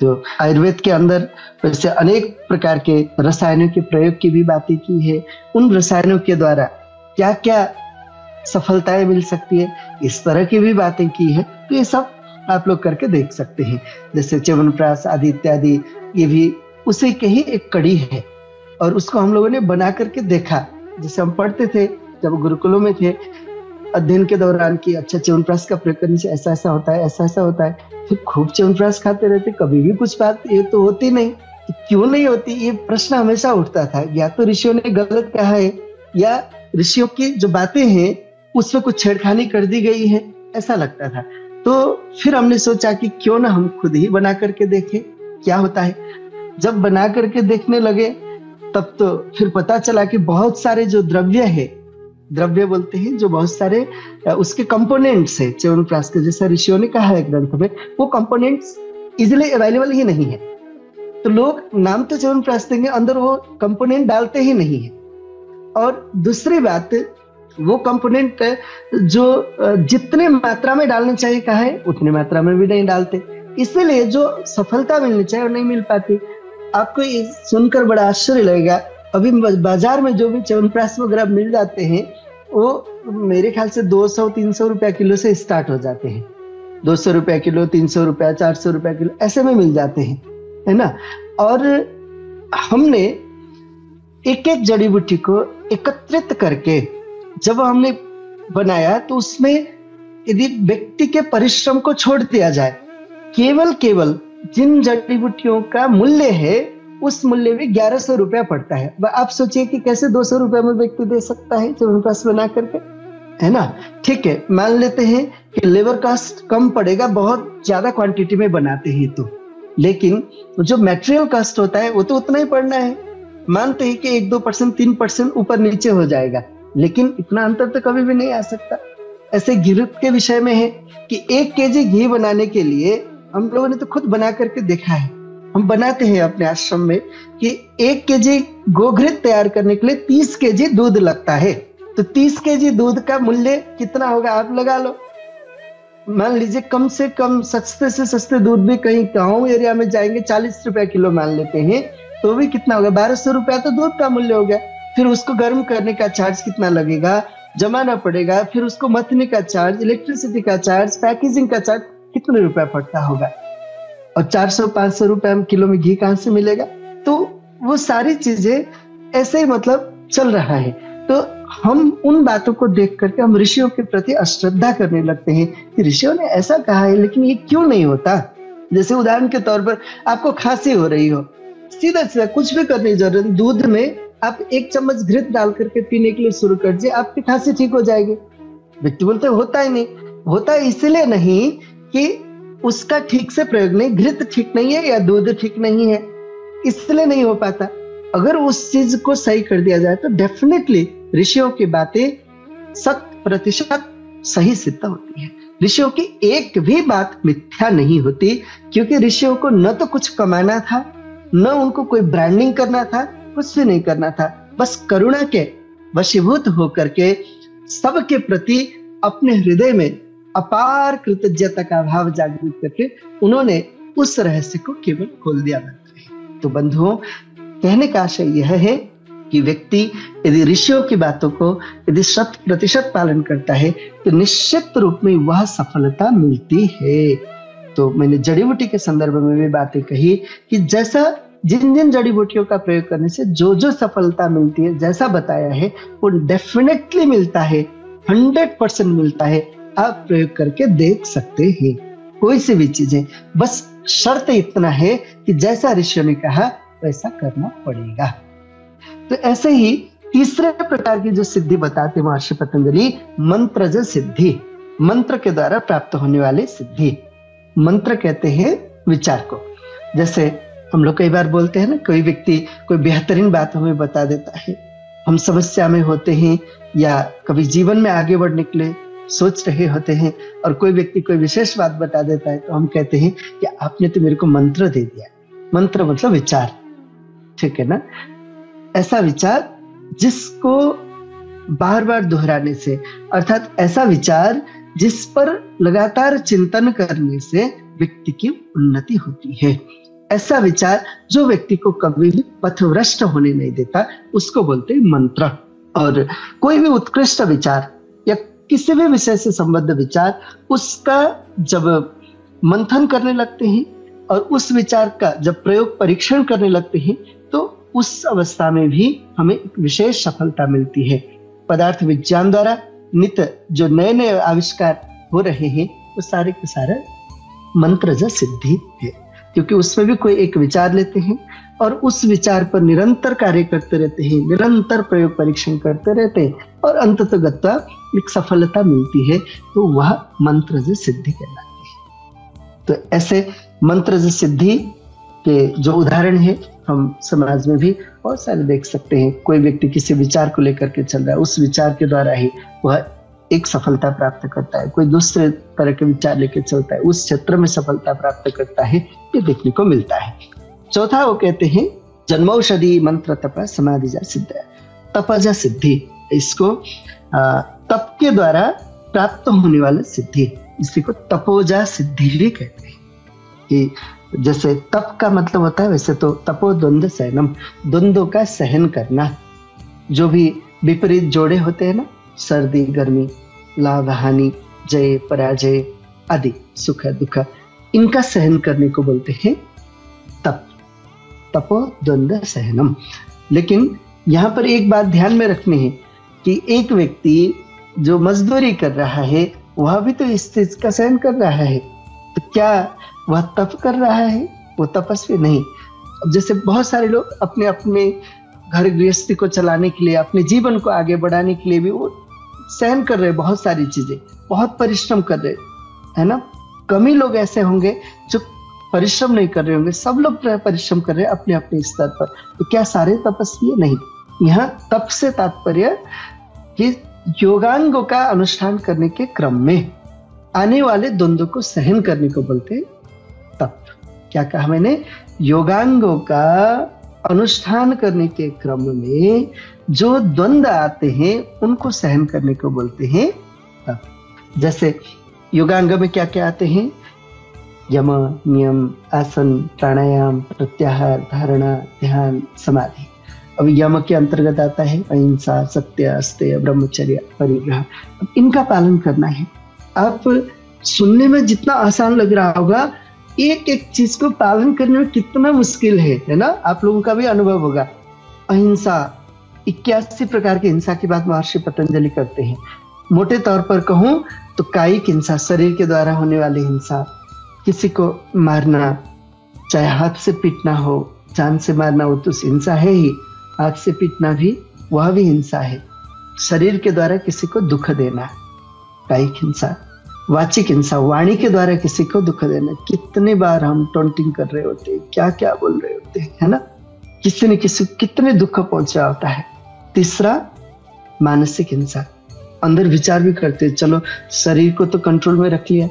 तो आयुर्वेद के अंदर वैसे अनेक प्रकार के रसायनों के प्रयोग की भी बातें की है। उन रसायनों के द्वारा क्या क्या सफलताएं मिल सकती है, इस तरह की भी बातें की है। तो ये सब आप लोग करके देख सकते हैं। जैसे च्यवनप्राश आदि इत्यादि, ये भी उसी के ही एक कड़ी है और उसको हम लोगों ने बना करके देखा। जैसे हम पढ़ते थे जब गुरुकुलों में थे अध्ययन के दौरान की, अच्छा च्यवनप्राश का प्रयोग करने से ऐसा ऐसा होता है, ऐसा ऐसा होता है। फिर खूब च्यवनप्राश खाते रहते, कभी भी कुछ बात ये तो होती नहीं, तो क्यों नहीं होती, ये प्रश्न हमेशा उठता था। या तो ऋषियों ने गलत कहा है या ऋषियों की जो बातें हैं उसमें कुछ छेड़खानी कर दी गई है, ऐसा लगता था। तो फिर हमने सोचा कि क्यों ना हम खुद ही बना करके देखें क्या होता है। जब बना करके देखने लगे तब तो फिर पता चला कि बहुत सारे जो द्रव्य है, द्रव्य बोलते हैं जो बहुत सारे उसके कंपोनेंट्स है च्यवनप्राश के, जैसा ऋषियों ने कहा है ग्रंथ में, वो कंपोनेंट्स इजिली अवेलेबल ही नहीं है। तो लोग नाम तो च्यवनप्राश देंगे, अंदर वो कंपोनेंट डालते ही नहीं है। और दूसरी बात, वो कंपोनेंट जो जितने मात्रा में डालने चाहिए कहा है उतनी मात्रा में भी नहीं डालते, इसलिए जो सफलता मिलनी चाहिए वो नहीं मिल पाती। आपको ये सुनकर बड़ा आश्चर्य लगेगा, अभी बाजार में जो भी च्यवनप्राश वगैरह मिल जाते हैं वो मेरे ख्याल से 200-300 रुपया किलो से स्टार्ट हो जाते हैं। 200 रुपया किलो, 300 रुपया, 400 रुपया किलो, ऐसे में मिल जाते हैं, है ना। और हमने एक एक जड़ी बूटी को एकत्रित करके जब हमने बनाया तो उसमें यदि व्यक्ति के परिश्रम को छोड़ दिया जाए, केवल जिन जड़ी बूटियों का मूल्य है उस मूल्य में 1100 रुपया पड़ता है। आप सोचिए कि कैसे 200 रुपया में व्यक्ति दे सकता है च्यवनप्राश बना करके, है ना। ठीक है, मान लेते हैं कि लेबर कॉस्ट कम पड़ेगा, बहुत ज्यादा क्वांटिटी में बनाते हैं तो, लेकिन जो मटेरियल कॉस्ट होता है वो तो उतना ही पड़ना है। मानते हैं कि 1-2%, 3% ऊपर नीचे हो जाएगा, लेकिन इतना अंतर तो कभी भी नहीं आ सकता। ऐसे घी के विषय में है कि 1 केजी घी बनाने के लिए हम लोगों ने तो खुद बना करके देखा है, हम बनाते हैं अपने आश्रम में कि 1 केजी गोघृत तैयार करने के लिए 30 केजी दूध लगता है। तो 30 केजी दूध का मूल्य कितना होगा आप लगा लो। मान लीजिए कम से कम सस्ते से सस्ते दूध भी कहीं गाँव एरिया में जाएंगे 40 रुपया किलो मान लेते हैं, तो भी कितना होगा, 1200 रुपया तो दूध का मूल्य हो गया। फिर उसको गर्म करने का चार्ज कितना लगेगा, जमाना पड़ेगा, फिर उसको मथने का चार्ज, इलेक्ट्रिसिटी का चार्ज, पैकेजिंग का चार्ज, कितने रुपया पड़ता होगा। और 400-500 रुपया किलो में घी कहां से मिलेगा। तो वो सारी चीजें ऐसे ही मतलब चल रहा है। तो हम उन बातों को देख करके हम ऋषियों के प्रति अश्रद्धा करने लगते हैं कि ऋषियों ने ऐसा कहा है लेकिन ये क्यों नहीं होता। जैसे उदाहरण के तौर पर आपको खांसी हो रही हो, सीधा सीधा कुछ भी करने की जरूरत नहीं। दूध में आप 1 चम्मच घृत डाल करके पीने के लिए शुरू कर दीजिए, आपकी खांसी ठीक हो जाएगी। व्यक्ति बोलते होता ही नहीं, होता इसलिए नहीं कि उसका ठीक से प्रयोग नहीं, घृत ठीक नहीं है या दूध ठीक नहीं है, इसलिए नहीं हो पाता। अगर उस चीज को सही कर दिया जाए तो डेफिनेटली ऋषियों की बातें 100% सही सिद्ध होती है। ऋषियों की एक भी बात मिथ्या नहीं होती, क्योंकि ऋषियों को न तो कुछ कमाना था, न उनको कोई ब्रांडिंग करना था, कुछ भी नहीं करना था। बस करुणा के वशीभूत होकर के सबके प्रति अपने हृदय में अपार कृतज्ञता का भाव जागृत करके उन्होंने उस रहस्य को केवल खोल दिया। तो बंधुओं, कहने का आशय यह है कि व्यक्ति यदि ऋषियों की बातों को यदि 100% पालन करता है तो निश्चित रूप में वह सफलता मिलती है। तो मैंने जड़ी बूटी के संदर्भ में भी बातें कही कि जैसा जिन जिन जड़ी बूटियों का प्रयोग करने से जो जो सफलता मिलती है, जैसा बताया है वो डेफिनेटली मिलता है, 100% मिलता है। आप प्रयोग करके देख सकते हैं कोई सी भी चीजें, बस शर्त इतना है कि जैसा ऋषियों ने कहा वैसा करना पड़ेगा। तो ऐसे ही तीसरे प्रकार की जो सिद्धि बताते महर्षि पतंजलि, मंत्रज सिद्धि, मंत्र के द्वारा प्राप्त होने वाले सिद्धि। मंत्र कहते हैं विचार को। जैसे हम लोग कई बार बोलते हैं ना, कोई व्यक्ति कोई बेहतरीन बात हमें बता देता है, हम समस्या में होते हैं या कभी जीवन में आगे बढ़ने के लिए सोच रहे होते हैं और कोई व्यक्ति कोई विशेष बात बता देता है तो हम कहते हैं कि आपने तो मेरे को मंत्र दे दिया। मंत्र मतलब विचार, ठीक है ना। ऐसा विचार जिसको बार बार दोहराने से, अर्थात ऐसा विचार जिस पर लगातार चिंतन करने से व्यक्ति की उन्नति होती है। ऐसा विचार जो व्यक्ति को कभी भी पथभ्रष्ट होने नहीं देता, उसको बोलते हैं मंत्र। और कोई भी उत्कृष्ट विचार या किसी भी विषय से संबद्ध विचार, उसका जब मंथन करने लगते हैं और उस विचार का जब प्रयोग परीक्षण करने लगते हैं तो उस अवस्था में भी हमें एक विशेष सफलता मिलती है। पदार्थ विज्ञान द्वारा नित्य जो नए नए आविष्कार हो रहे हैं वो सारे के सारे मंत्रज सिद्धि है, क्योंकि उसमें भी कोई एक विचार लेते हैं और उस विचार पर निरंतर कार्य करते रहते हैं, निरंतर प्रयोग परीक्षण करते रहते हैं और अंततः एक सफलता मिलती है, तो वह मंत्रज सिद्धि कहलाती है। तो ऐसे मंत्रज सिद्धि के जो उदाहरण है हम समाज में भी बहुत सारे देख सकते हैं। कोई व्यक्ति किसी विचार को लेकर के चल रहा है, उस विचार के द्वारा ही वह एक सफलता प्राप्त करता है। कोई दूसरे तरह के विचार लेकर चलता है, उस क्षेत्र में सफलता प्राप्त करता है, ये देखने को मिलता है। चौथा वो कहते हैं जन्मौषधि मंत्र तप समाधिजा सिद्ध, तपजा सिद्धि। इसको तप के द्वारा प्राप्त होने वाला सिद्धि, इसी को तपोजा सिद्धि भी कहते हैं। कि जैसे तप का मतलब होता है, वैसे तो तपो द्वंद्व सहनम, द्वंद्वों का सहन करना। जो भी विपरीत जोड़े होते हैं ना, सर्दी गर्मी, लाभ हानि, जय पराजय आदि, सुख दुख, इनका सहन करने को बोलते हैं तप, तपो द्वंद्व सहनम। लेकिन यहाँ पर एक बात ध्यान में रखनी है कि एक व्यक्ति जो मजदूरी कर रहा है वह भी तो इस चीज का सहन कर रहा है, तो क्या वह तप कर रहा है? वो तपस्वी नहीं। अब जैसे बहुत सारे लोग अपने अपने घर गृहस्थी को चलाने के लिए, अपने जीवन को आगे बढ़ाने के लिए भी वो सहन कर रहे, बहुत सारी चीजें, बहुत परिश्रम कर रहे, है ना। कम ही लोग ऐसे होंगे जो परिश्रम नहीं कर रहे होंगे, सब लोग परिश्रम कर रहे हैं अपने अपने स्तर पर। तो क्या सारे तपस्वी? नहीं। यहाँ तप से तात्पर्य कि योगांगों का अनुष्ठान करने के क्रम में आने वाले द्वंद्व को सहन करने को बोलते हैं तप। क्या कहा मैंने? योगांगों का अनुष्ठान करने के क्रम में जो द्वंद्व आते हैं उनको सहन करने को बोलते हैं तप। जैसे योगांग में क्या क्या आते हैं? यम, नियम, आसन, प्राणायाम, प्रत्याहार, धारणा, ध्यान, समाधि। अब यम के अंतर्गत आता है अहिंसा, सत्य, अस्तेय, ब्रह्मचर्य, परिग्रह। अब इनका पालन करना है। आप सुनने में जितना आसान लग रहा होगा, एक एक चीज को पालन करने में कितना मुश्किल है ना। आप लोगों का भी अनुभव होगा। अहिंसा, 81 प्रकार की हिंसा की बात महर्षि पतंजलि करते हैं। मोटे तौर पर कहूं तो कायिक हिंसा, शरीर के द्वारा होने वाली हिंसा, किसी को मारना, चाहे हाथ से पीटना हो जान से मारना वो तो हिंसा है ही, हाथ से पीटना भी वह भी हिंसा है। शरीर के द्वारा किसी को दुख देना कायिक हिंसा, वाचिक हिंसा वाणी के द्वारा किसी को दुख देना। कितने बार हम टॉन्टिंग कर रहे होते हैं, क्या क्या बोल रहे होते हैं, है ना, किसी न किसी को कितने दुख पहुंचा होता है। तीसरा मानसिक हिंसा, अंदर विचार भी करते हैं, चलो शरीर को तो कंट्रोल में रख लिया,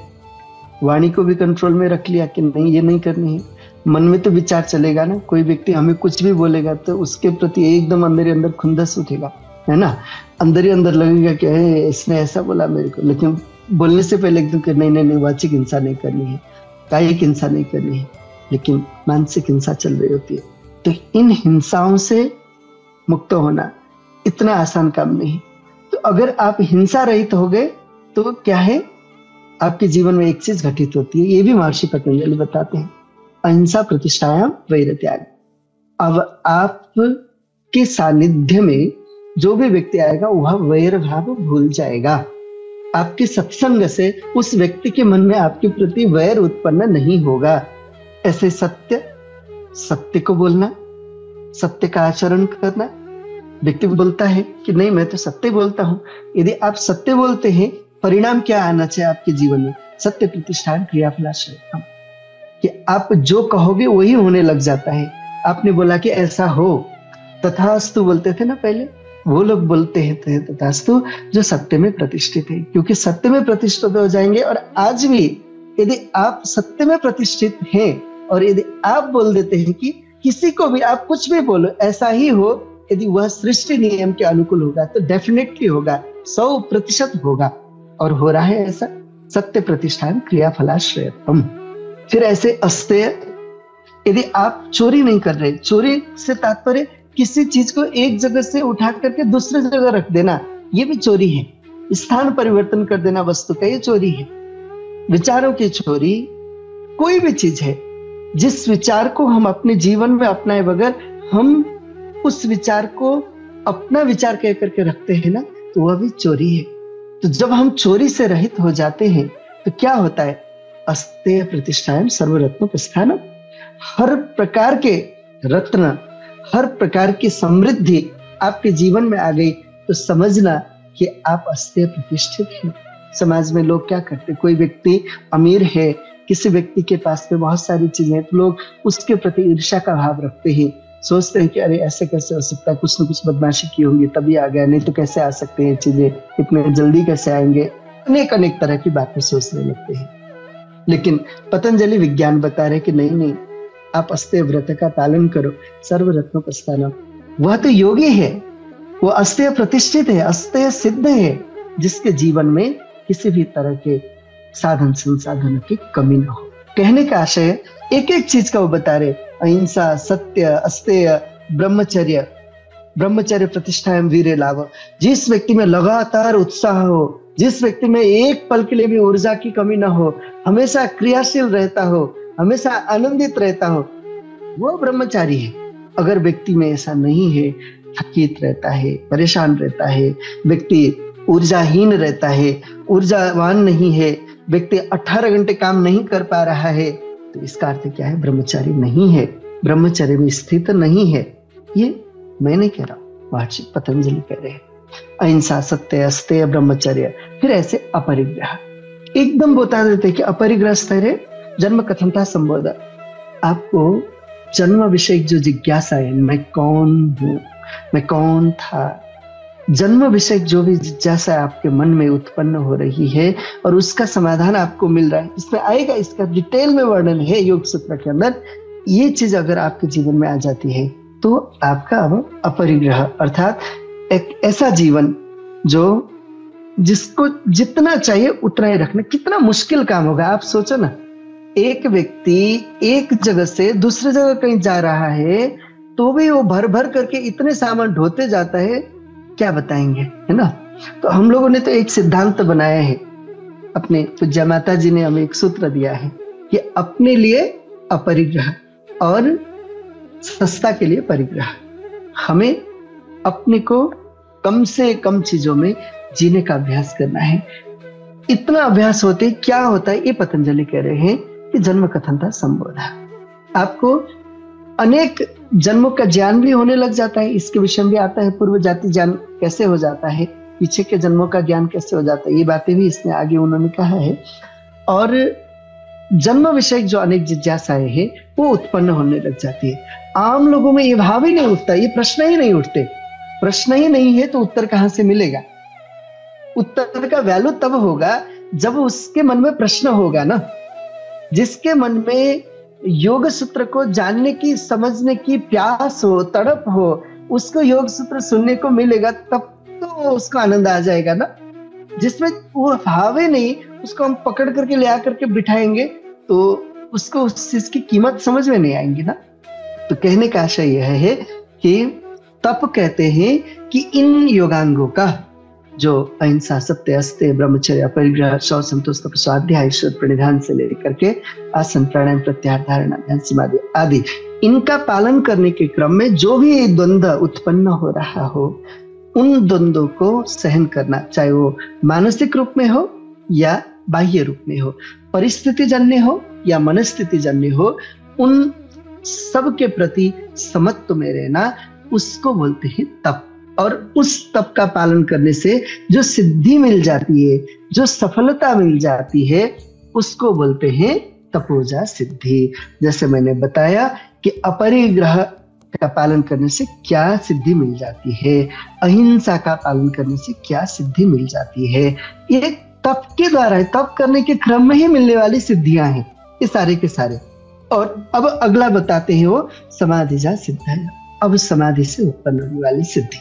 वाणी को भी कंट्रोल में रख लिया कि नहीं ये नहीं करनी है, मन में तो विचार चलेगा ना। कोई व्यक्ति हमें कुछ भी बोलेगा तो उसके प्रति एकदम अंदर ही अंदर खुंदस उठेगा, है ना, अंदर ही अंदर लगेगा कि इसने ऐसा बोला मेरे को, लेकिन बोलने से पहले एकदम कि नहीं नहीं नहीं, वाचिक हिंसा नहीं करनी है, कायिक हिंसा नहीं करनी है, लेकिन मानसिक हिंसा चल रही होती है। तो इन हिंसाओं से मुक्त होना इतना आसान काम नहीं। तो अगर आप हिंसा रहित हो गए तो क्या है, आपके जीवन में एक चीज घटित होती है, ये भी महर्षि पतंजलि बताते हैं, अहिंसा प्रतिष्ठायाम वैर त्याग। अब आपके सानिध्य में जो भी व्यक्ति आएगा वह वैर भाव भूल जाएगा। आपके सत्संग से उस व्यक्ति के मन में आपके प्रति वैर उत्पन्न नहीं होगा। ऐसे सत्य को बोलना, सत्य का आचरण करना। व्यक्ति बोलता है कि नहीं मैं तो सत्य बोलता हूं, यदि आप सत्य बोलते हैं परिणाम क्या आना चाहिए आपके जीवन में, सत्य प्रतिष्ठान क्रियाफलाश्रय, कि आप जो कहोगे वही होने लग जाता है। आपने बोला कि ऐसा हो, तथास्तु बोलते थे ना पहले, वो लोग बोलते हैं तथास्तु जो सत्य में प्रतिष्ठित है, क्योंकि सत्य में प्रतिष्ठित हो जाएंगे। और आज भी यदि आप सत्य में प्रतिष्ठित हैं और यदि आप बोल देते हैं कि किसी को भी आप कुछ भी बोलो ऐसा ही हो, यदि वह सृष्टि नियम के अनुकूल होगा तो डेफिनेटली होगा, 100% होगा, और हो रहा है ऐसा। सत्य प्रतिष्ठान क्रियाफलाश्रयत्वम्। फिर ऐसे अस्तेय, यदि आप चोरी नहीं कर रहे, चोरी से तात्पर्य किसी चीज को एक जगह से उठा करके दूसरी जगह रख देना, ये भी चोरी है। स्थान परिवर्तन कर देना वस्तु का, ये चोरी है। विचारों की चोरी कोई भी चीज है, जिस विचार को हम अपने जीवन में अपनाए बगैर हम उस विचार को अपना विचार कह करके रखते हैं ना, तो वह भी चोरी है। तो जब हम चोरी से रहित हो जाते हैं तो क्या होता है, अस्तेय प्रतिष्ठायाम सर्वरत्नोपस्थानम्। हर प्रकार के रत्न, हर प्रकार की समृद्धि आपके जीवन में आ गई तो समझना कि आप अस्तेय प्रतिष्ठित हैं। समाज में लोग क्या करते, कोई व्यक्ति अमीर है, किसी व्यक्ति के पास में बहुत सारी चीजें हैं, तो लोग उसके प्रति ईर्ष्या का भाव रखते हैं, सोचते हैं कि अरे ऐसे कैसे हो सकता है, कुछ न कुछ बदमाशी की होंगी तभी आ गया, नहीं तो कैसे आ सकते हैं चीजें, इतने जल्दी कैसे आएंगे, अनेक अनेक तरह की बातें सोचने लगते हैं। लेकिन पतंजलि विज्ञान बता रहे कि नहीं नहीं, आप अस्तेय व्रत का पालन करो, सर्वरत्नोपस्थानम्। वह तो योगी है, वो अस्तेय प्रतिष्ठित है, अस्तेय सिद्ध है, जिसके जीवन में किसी भी तरह के साधन संसाधन की कमी न हो। कहने का आशय एक एक चीज का वो बता रहे, अहिंसा, सत्य, अस्तेय, ब्रह्मचर्य, ब्रह्मचर्य प्रतिष्ठायाम वीर्य लाभ। जिस व्यक्ति में लगातार उत्साह हो, जिस व्यक्ति में एक पल के लिए भी ऊर्जा की कमी ना हो, हमेशा क्रियाशील रहता हो, हमेशा आनंदित रहता हो, वो ब्रह्मचारी है। अगर व्यक्ति में ऐसा नहीं है, थकित रहता है, परेशान रहता है, व्यक्ति ऊर्जाहीन रहता है, ऊर्जावान नहीं है, व्यक्ति 18 घंटे काम नहीं कर पा रहा है, तो इसका अर्थ क्या है, ब्रह्मचारी नहीं है, ब्रह्मचर्य में स्थित नहीं है। ये मैं नहीं कह रहा, महर्षि पतंजलि कह रहे हैं। अहिंसा, सत्य, अस्तेय, ब्रह्मचर्य। फिर ऐसे अपरिग्रह, एकदम बता देते कि अपरिग्रह स्थैर्य जन्म कथनता संबोध। आपको जन्म विषय जो जिज्ञासा है, मैं कौन हूं, मैं कौन था, जन्म विषय जो भी जिज्ञासा आपके मन में उत्पन्न हो रही है और उसका समाधान आपको मिल रहा है, इसमें आएगा, इसका डिटेल में वर्णन है योग सूत्र के अंदर। ये चीज अगर आपके जीवन में आ जाती है तो आपका अब अपरिग्रह अर्थात एक ऐसा जीवन जो जिसको जितना चाहिए उतना ही रखना, कितना मुश्किल काम होगा। आप सोचो ना, एक व्यक्ति एक जगह से दूसरी जगह कहीं जा रहा है तो भी वो भर भर करके इतने सामान ढोते जाता है, क्या बताएंगे, है ना। तो हम लोगों ने तो एक सिद्धांत बनाया है, अपने पूज्य माता जी ने हमें एक सूत्र दिया है कि अपने लिए अपरिग्रह और सस्ता के लिए परिग्रह। हमें अपने को कम से कम चीजों में जीने का अभ्यास करना है। इतना अभ्यास होते क्या होता है, ये पतंजलि कह रहे हैं कि जन्म कथनता संबोधा। आपको अनेक जन्मों का ज्ञान भी होने लग जाता है। इसके विषय में भी आता है, पूर्व जाति ज्ञान कैसे हो जाता है, पीछे के जन्मों का ज्ञान कैसे हो जाता है, ये बातें भी इसमें आगे उन्होंने कहा है। और जन्म विषय जो अनेक जिज्ञासाएं हैं वो उत्पन्न होने लग जाती है। आम लोगों में ये भाव ही नहीं उठता, ये प्रश्न ही नहीं उठते। प्रश्न ही नहीं है तो उत्तर कहां से मिलेगा? उत्तर का वैल्यू तब होगा जब उसके मन में प्रश्न होगा ना। जिसके मन में योग सूत्र को जानने की, समझने की प्यास हो, तड़प हो, उसको योग सूत्र सुनने को मिलेगा, तब तो उसको आनंद आ जाएगा ना। जिसमें वो भाव ही नहीं, उसको हम पकड़ करके ले आकर के बिठाएंगे तो उसको उस चीज की कीमत समझ में नहीं आएंगी ना। तो कहने का आशय यह है कि तप कहते हैं कि इन योगांगों का, जो अहिंसा, सत्य, अस्तेय, ब्रह्मचर्य, परिग्रह, शौच, संतोष, तप, स्वाध्याय, ईश्वर प्रणिधान से लेकर के आसन, प्राणायाम, प्रत्याहार, धारणा, ध्यान, समाधि आदि, इनका पालन करने के क्रम में जो भी द्वंद्व उत्पन्न हो रहा हो, उन द्वंद्वों को सहन करना, चाहे वो मानसिक रूप में हो या बाह्य रूप में हो, परिस्थिति जन्य हो या मनस्थिति जन्य हो, उन सब के प्रति समत्व में रहना, उसको बोलते हैं तप। और उस तप का पालन करने से जो सिद्धि मिल जाती है, जो सफलता मिल जाती है, उसको बोलते हैं तपोजा सिद्धि। जैसे मैंने बताया कि अपरिग्रह का पालन करने से क्या सिद्धि मिल जाती है, अहिंसा का पालन करने से क्या सिद्धि मिल जाती है, ये तप के द्वारा, तप करने के क्रम में ही मिलने वाली सिद्धियां हैं ये सारे के सारे। और अब अगला बताते हैं वो समाधिजा सिद्धि। अब समाधि से उत्पन्न होने वाली सिद्धि,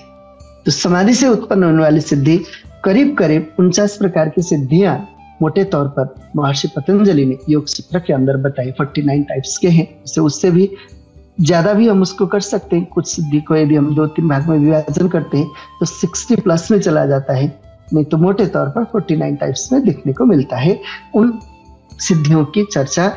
तो समाधि से उत्पन्न होने वाली सिद्धि करीब करीब 49 प्रकार की सिद्धियां मोटे तौर पर महर्षि पतंजलि ने योग सूत्र के अंदर बताई। 49 टाइप्स के हैं, इससे उससे भी ज्यादा भी हम उसको कर सकते हैं। कुछ सिद्धि को यदि हम 2-3 भाग में विभाजन करते हैं तो 60 प्लस में चला जाता है, नहीं तो मोटे तौर पर 49 टाइप्स में देखने को मिलता है। उन सिद्धियों की चर्चा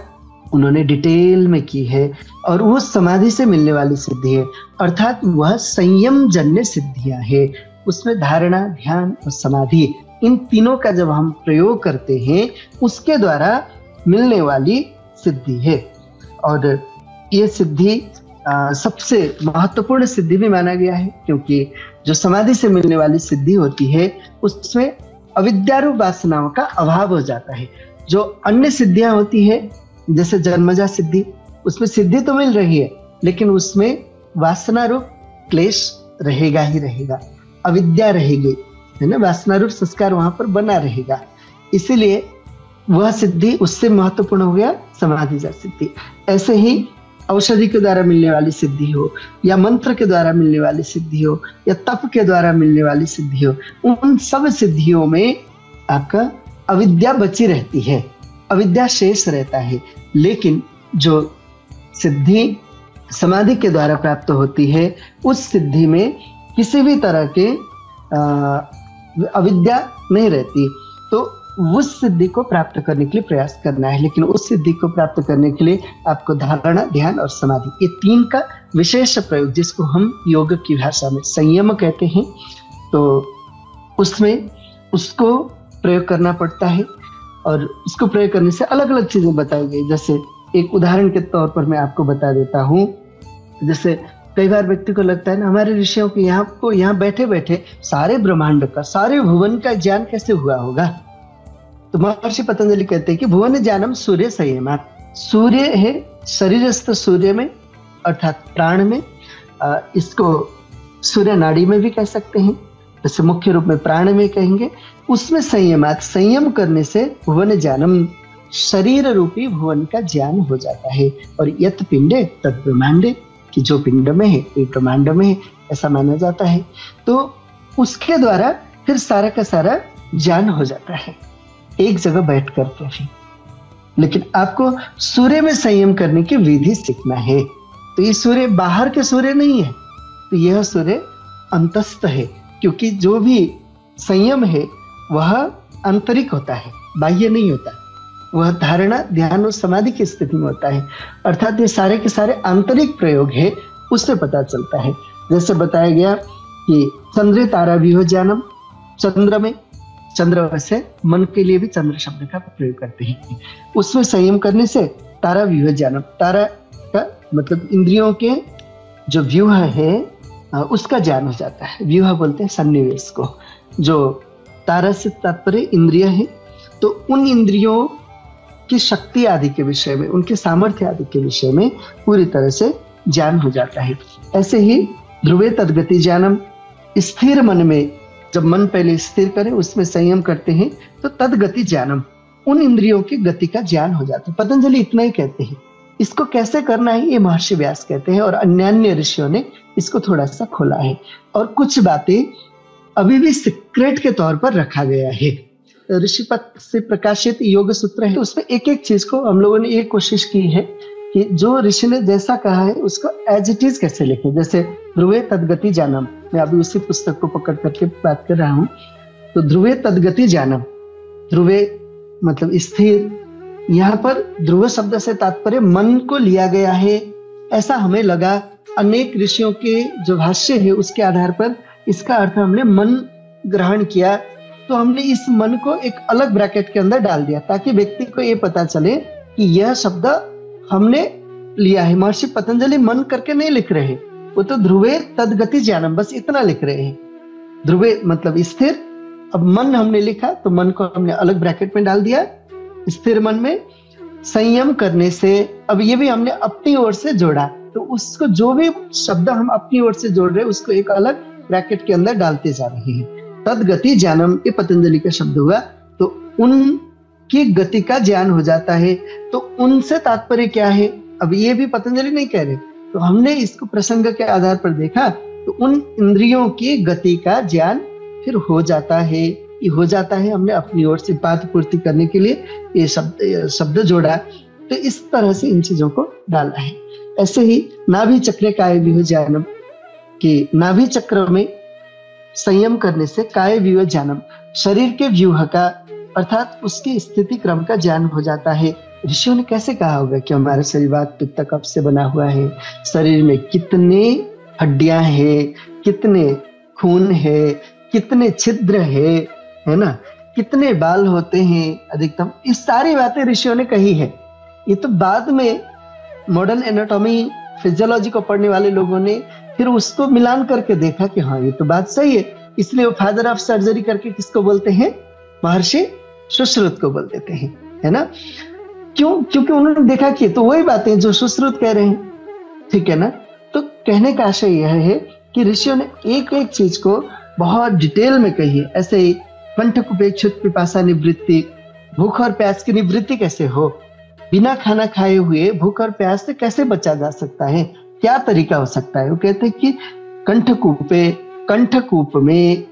उन्होंने डिटेल में की है। और वो समाधि से मिलने वाली सिद्धि है, अर्थात वह संयम जन्य सिद्धियां है। उसमें धारणा, ध्यान और समाधि, इन तीनों का जब हम प्रयोग करते हैं उसके द्वारा मिलने वाली सिद्धि है। और ये सिद्धि सबसे महत्वपूर्ण सिद्धि भी माना गया है, क्योंकि जो समाधि से मिलने वाली सिद्धि होती है उसमें अविद्यारूप वासनाओं का अभाव हो जाता है। जो अन्य सिद्धियां होती है जैसे जन्मजा सिद्धि, उसमें सिद्धि तो मिल रही है लेकिन उसमें वासना रूप क्लेश रहेगा ही रहेगा, अविद्या रहेगी, है ना, वासना रूप संस्कार वहां पर बना रहेगा। इसीलिए वह सिद्धि उससे महत्वपूर्ण हो गया समाधिजा सिद्धि। ऐसे ही औषधि के द्वारा मिलने वाली सिद्धि हो या मंत्र के द्वारा मिलने वाली सिद्धि हो या तप के द्वारा मिलने वाली सिद्धि हो, उन सब सिद्धियों में आपका अविद्या बची रहती है, अविद्या शेष रहता है। लेकिन जो सिद्धि समाधि के द्वारा प्राप्त होती है उस सिद्धि में किसी भी तरह के अविद्या नहीं रहती। तो उस सिद्धि को प्राप्त करने के लिए प्रयास करना है, लेकिन उस सिद्धि को प्राप्त करने के लिए आपको धारणा, ध्यान और समाधि, ये तीन का विशेष प्रयोग, जिसको हम योग की भाषा में संयम कहते हैं, तो उसमें उसको प्रयोग करना पड़ता है। और इसको प्रयोग करने से अलग अलग चीजें बताई गई। जैसे एक उदाहरण के तौर पर मैं आपको बता देता हूँ। जैसे कई बार व्यक्ति को लगता है ना, हमारे ऋषियों के यहाँ बैठे बैठे सारे ब्रह्मांड का, सारे भुवन का ज्ञान कैसे हुआ होगा। तो महर्षि पतंजलि कहते हैं कि भुवन ज्ञानम सूर्य संयमात्। सूर्य है शरीरस्थ सूर्य में अर्थात प्राण में, इसको सूर्य नाड़ी में भी कह सकते हैं, जैसे मुख्य रूप में प्राण में कहेंगे। उसमें संयमात्, संयम करने से भुवन ज्ञानम, शरीर रूपी भुवन का ज्ञान हो जाता है। और यत पिंडे तद ब्रह्मांडे, कि जो पिंड में है वो ब्रह्मांड में है, ऐसा माना जाता है। तो उसके द्वारा फिर सारा का सारा ज्ञान हो जाता है एक जगह बैठ करके भी। लेकिन आपको सूर्य में संयम करने की विधि सीखना है। तो ये सूर्य बाहर के सूर्य नहीं है, तो यह सूर्य अंतस्थ है, क्योंकि जो भी संयम है वह आंतरिक होता है, बाह्य नहीं होता। वह धारणा, ध्यान और समाधि की स्थिति में होता है। अर्थात ये सारे के सारे आंतरिक प्रयोग है, उससे पता चलता है। जैसे बताया गया कि चंद्रे तारा भी हो ज्ञानम, चंद्र में, चंद्र वैसे मन के लिए भी चंद्र शब्द का प्रयोग करते हैं। उसमें संयम करने से तारा भी हो ज्ञानम, तारा का मतलब इंद्रियों के जो व्यूह है उसका ज्ञान हो जाता है। व्यूह बोलते हैं सन्निवेश को। जो तारा से तात्पर्य इंद्रिय है, तो उन इंद्रियों की शक्ति आदि के विषय में, उनके सामर्थ्य आदि के विषय में पूरी तरह से ज्ञान हो जाता है। ऐसे ही ध्रुवे तद्गति ज्ञानम, स्थिर मन में जब मन पहले स्थिर करें, उसमें संयम करते हैं, तो तद्गति ज्ञानम, उन इंद्रियों की गति का ज्ञान हो जाता है। पतंजलि इतना ही कहते हैं। इसको कैसे करना है ये महर्षि व्यास कहते हैं, और अन्य ऋषियों ने इसको थोड़ा सा खोला है, और कुछ बातें अभी भी सीक्रेट के तौर पर रखा गया है। ऋषिपद से प्रकाशित योग सूत्र है, उसमें एक एक चीज को हम लोगों ने ये कोशिश की है कि जो ऋषि ने जैसा कहा है उसको एज इट इज कैसे लिखें। जैसे ध्रुवे तद्गति जानम, मैं अभी उसी पुस्तक को पकड़ करके बात कर रहा हूँ। तो ध्रुवे तद्गति जानम, ध्रुवे मतलब स्थिर, यहाँ पर ध्रुव शब्द से तात्पर्य मन को लिया गया है, ऐसा हमें लगा। अनेक ऋषियों के जो भाष्य है उसके आधार पर इसका अर्थ हमने मन ग्रहण किया, तो हमने इस मन को एक अलग ब्रैकेट के अंदर डाल दिया ताकि व्यक्ति को ये पता चले कि यह शब्द हमने लिया है। महर्षि पतंजलि मन करके नहीं लिख रहे हैं, वो तो ध्रुवे तद्गति ज्ञानम बस इतना लिख रहे हैं। ध्रुवे मतलब स्थिर, अब मन हमने लिखा तो मन को हमने अलग ब्रैकेट में डाल दिया। स्थिर मन में संयम करने से, अब ये भी हमने अपनी ओर से जोड़ा, तो उसको जो भी शब्द हम अपनी ओर से जोड़ रहे हैं उसको एक अलग ब्रैकेट के अंदर डालते जा रहे हैं। तद्गति ज्ञानम ये पतंजलि का शब्द हुआ, तो उनकी गति का ज्ञान हो जाता है। तो उनसे तात्पर्य क्या है, अब ये भी पतंजलि नहीं कह रहे, तो हमने इसको प्रसंग के आधार पर देखा, तो उन इंद्रियों की गति का ज्ञान फिर हो जाता है। ये हो जाता है, हमने अपनी ओर से बात पूर्ति करने के लिए ये शब्द जोड़ा, तो इस तरह से इन चीजों को डाला है। ऐसे ही नाभि चक्र काय व्यूह ज्ञानम, कि नाभि चक्र में संयम करने से काय व्यूह ज्ञानम, शरीर के व्यूह का अर्थात उसकी स्थिति क्रम का ज्ञान हो जाता है। ऋषियों ने कैसे कहा होगा कि हमारा शरीर वात पित्त कफ से बना हुआ है, शरीर में कितने हड्डियां हैं, कितने खून है, कितने छिद्र है ना, कितने बाल होते हैं अधिकतम, इस सारी बातें ऋषियों ने कही है। ये तो बाद में मॉडर्न एनाटॉमी फिजियोलॉजी को पढ़ने वाले लोगों ने फिर उसको मिलान करके देखा कि हाँ ये तो बात सही है, इसलिए वो फादर ऑफ सर्जरी करके किसको बोलते हैं, महर्षि सुश्रुत को बोल देते हैं, है ना। क्यों? क्योंकि उन्होंने देखा कि तो वही बातें जो सुश्रुत कह रहे हैं, ठीक है ना। तो कहने का आशय यह है कि ऋषियों ने एक एक चीज को बहुत डिटेल में कही है। ऐसे ही कंठकुपेक्षुत पिपासा निवृत्ति, भूख और प्यास की निवृत्ति कैसे हो, बिना खाना खाए हुए भूख और प्यास से कैसे बचा जा सकता है, क्या तरीका हो सकता है। वो कहते हैं कि कंठकूप में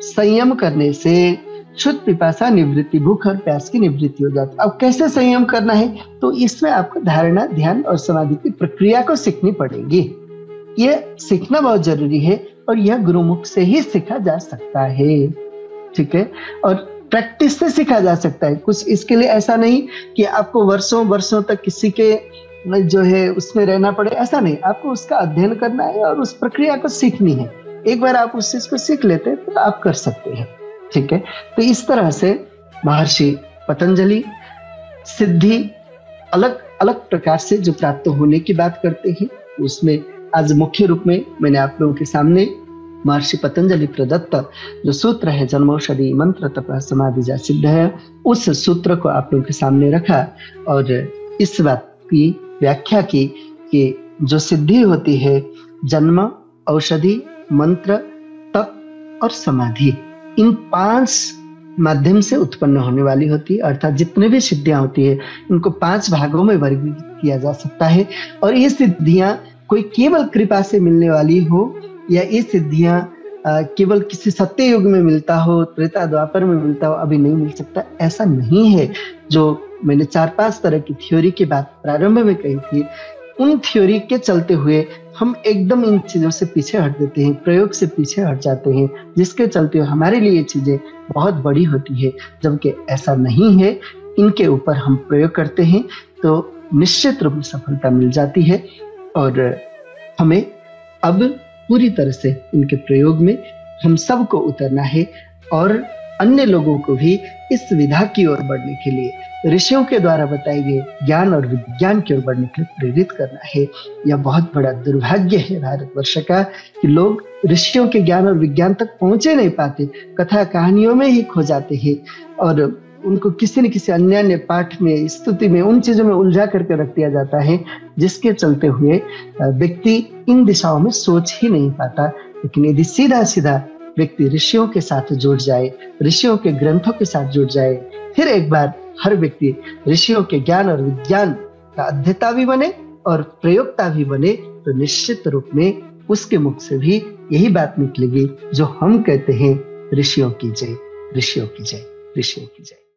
संयम करने से शुद्ध पिपासा निवृत्ति, भूख और प्यास की निवृत्ति हो जाती है। अब कैसे संयम करना है, तो इसमें आपको धारणा, ध्यान और समाधि की प्रक्रिया को सीखनी पड़ेगी। यह सीखना बहुत जरूरी है और यह गुरुमुख से ही सीखा जा सकता है, ठीक है। और प्रैक्टिस से सीखा जा सकता है। कुछ इसके लिए ऐसा नहीं कि आपको वर्षों वर्षों तक किसी के जो है उसमें रहना पड़े, ऐसा नहीं। आपको उसका अध्ययन करना है और उस प्रक्रिया को सीखनी है। एक बार आप उस चीज को सीख लेते हैं तो आप कर सकते हैं, ठीक है। तो इस तरह से महर्षि पतंजलि सिद्धि अलग अलग प्रकार से जो प्राप्त होने की बात करते हैं, उसमें आज मुख्य रूप में मैंने आप लोगों के सामने महर्षि पतंजलि प्रदत्त जो सूत्र है जन्मौषधि मंत्र तप समाधि जा सिद्ध है, उस सूत्र को आप लोगों के सामने रखा और इस बात की व्याख्या की कि जो सिद्धि होती है जन्म, औषधि, मंत्र, तप और समाधि, इन 5 माध्यम से उत्पन्न होने वाली होती है। अर्थात जितने भी सिद्धियां होती है इनको 5 भागों में वर्गीकृत किया जा सकता है। और ये सिद्धियां कोई केवल कृपा से मिलने वाली हो या ये सिद्धियां केवल किसी सत्य युग में मिलता हो, त्रेता द्वापर में मिलता हो, अभी नहीं मिल सकता, ऐसा नहीं है। जो मैंने 4-5 तरह की थ्योरी की बात प्रारंभ में कही थी, उन थ्योरी के चलते हुए हम एकदम इन चीजों से पीछे हट देते हैं, प्रयोग से पीछे हट जाते हैं, जिसके चलते हमारे लिए ये चीजें बहुत बड़ी होती है, जबकि ऐसा नहीं है। इनके ऊपर हम प्रयोग करते हैं तो निश्चित रूप में सफलता मिल जाती है। और हमें अब पूरी तरह से इनके प्रयोग में हम सबको उतरना है और अन्य लोगों को भी इस विधा की ओर बढ़ने के लिए, ऋषियों के द्वारा बताए गए ज्ञान और विज्ञान की ओर बढ़ने के लिए प्रेरित करना है। यह बहुत बड़ा दुर्भाग्य है भारतवर्ष का कि लोग ऋषियों के ज्ञान और विज्ञान तक पहुंचे नहीं पाते, कथा कहानियों में ही खो जाते हैं और उनको किसी न किसी अन्य पाठ में, स्तुति में, उन चीजों में उलझा करके रख दिया जाता है, जिसके चलते हुए व्यक्ति इन दिशाओं में सोच ही नहीं पाता। लेकिन यदि सीधा सीधा व्यक्ति ऋषियों के साथ जुड़ जाए, ऋषियों के ग्रंथों के साथ जुड़ जाए, फिर एक बार हर व्यक्ति ऋषियों के ज्ञान और विज्ञान का अध्येता भी बने और प्रयोक्ता भी बने, तो निश्चित रूप में उसके मुख से भी यही बात निकलेगी जो हम कहते हैं, ऋषियों की जय, ऋषियों की जय, ऋषियों की जय।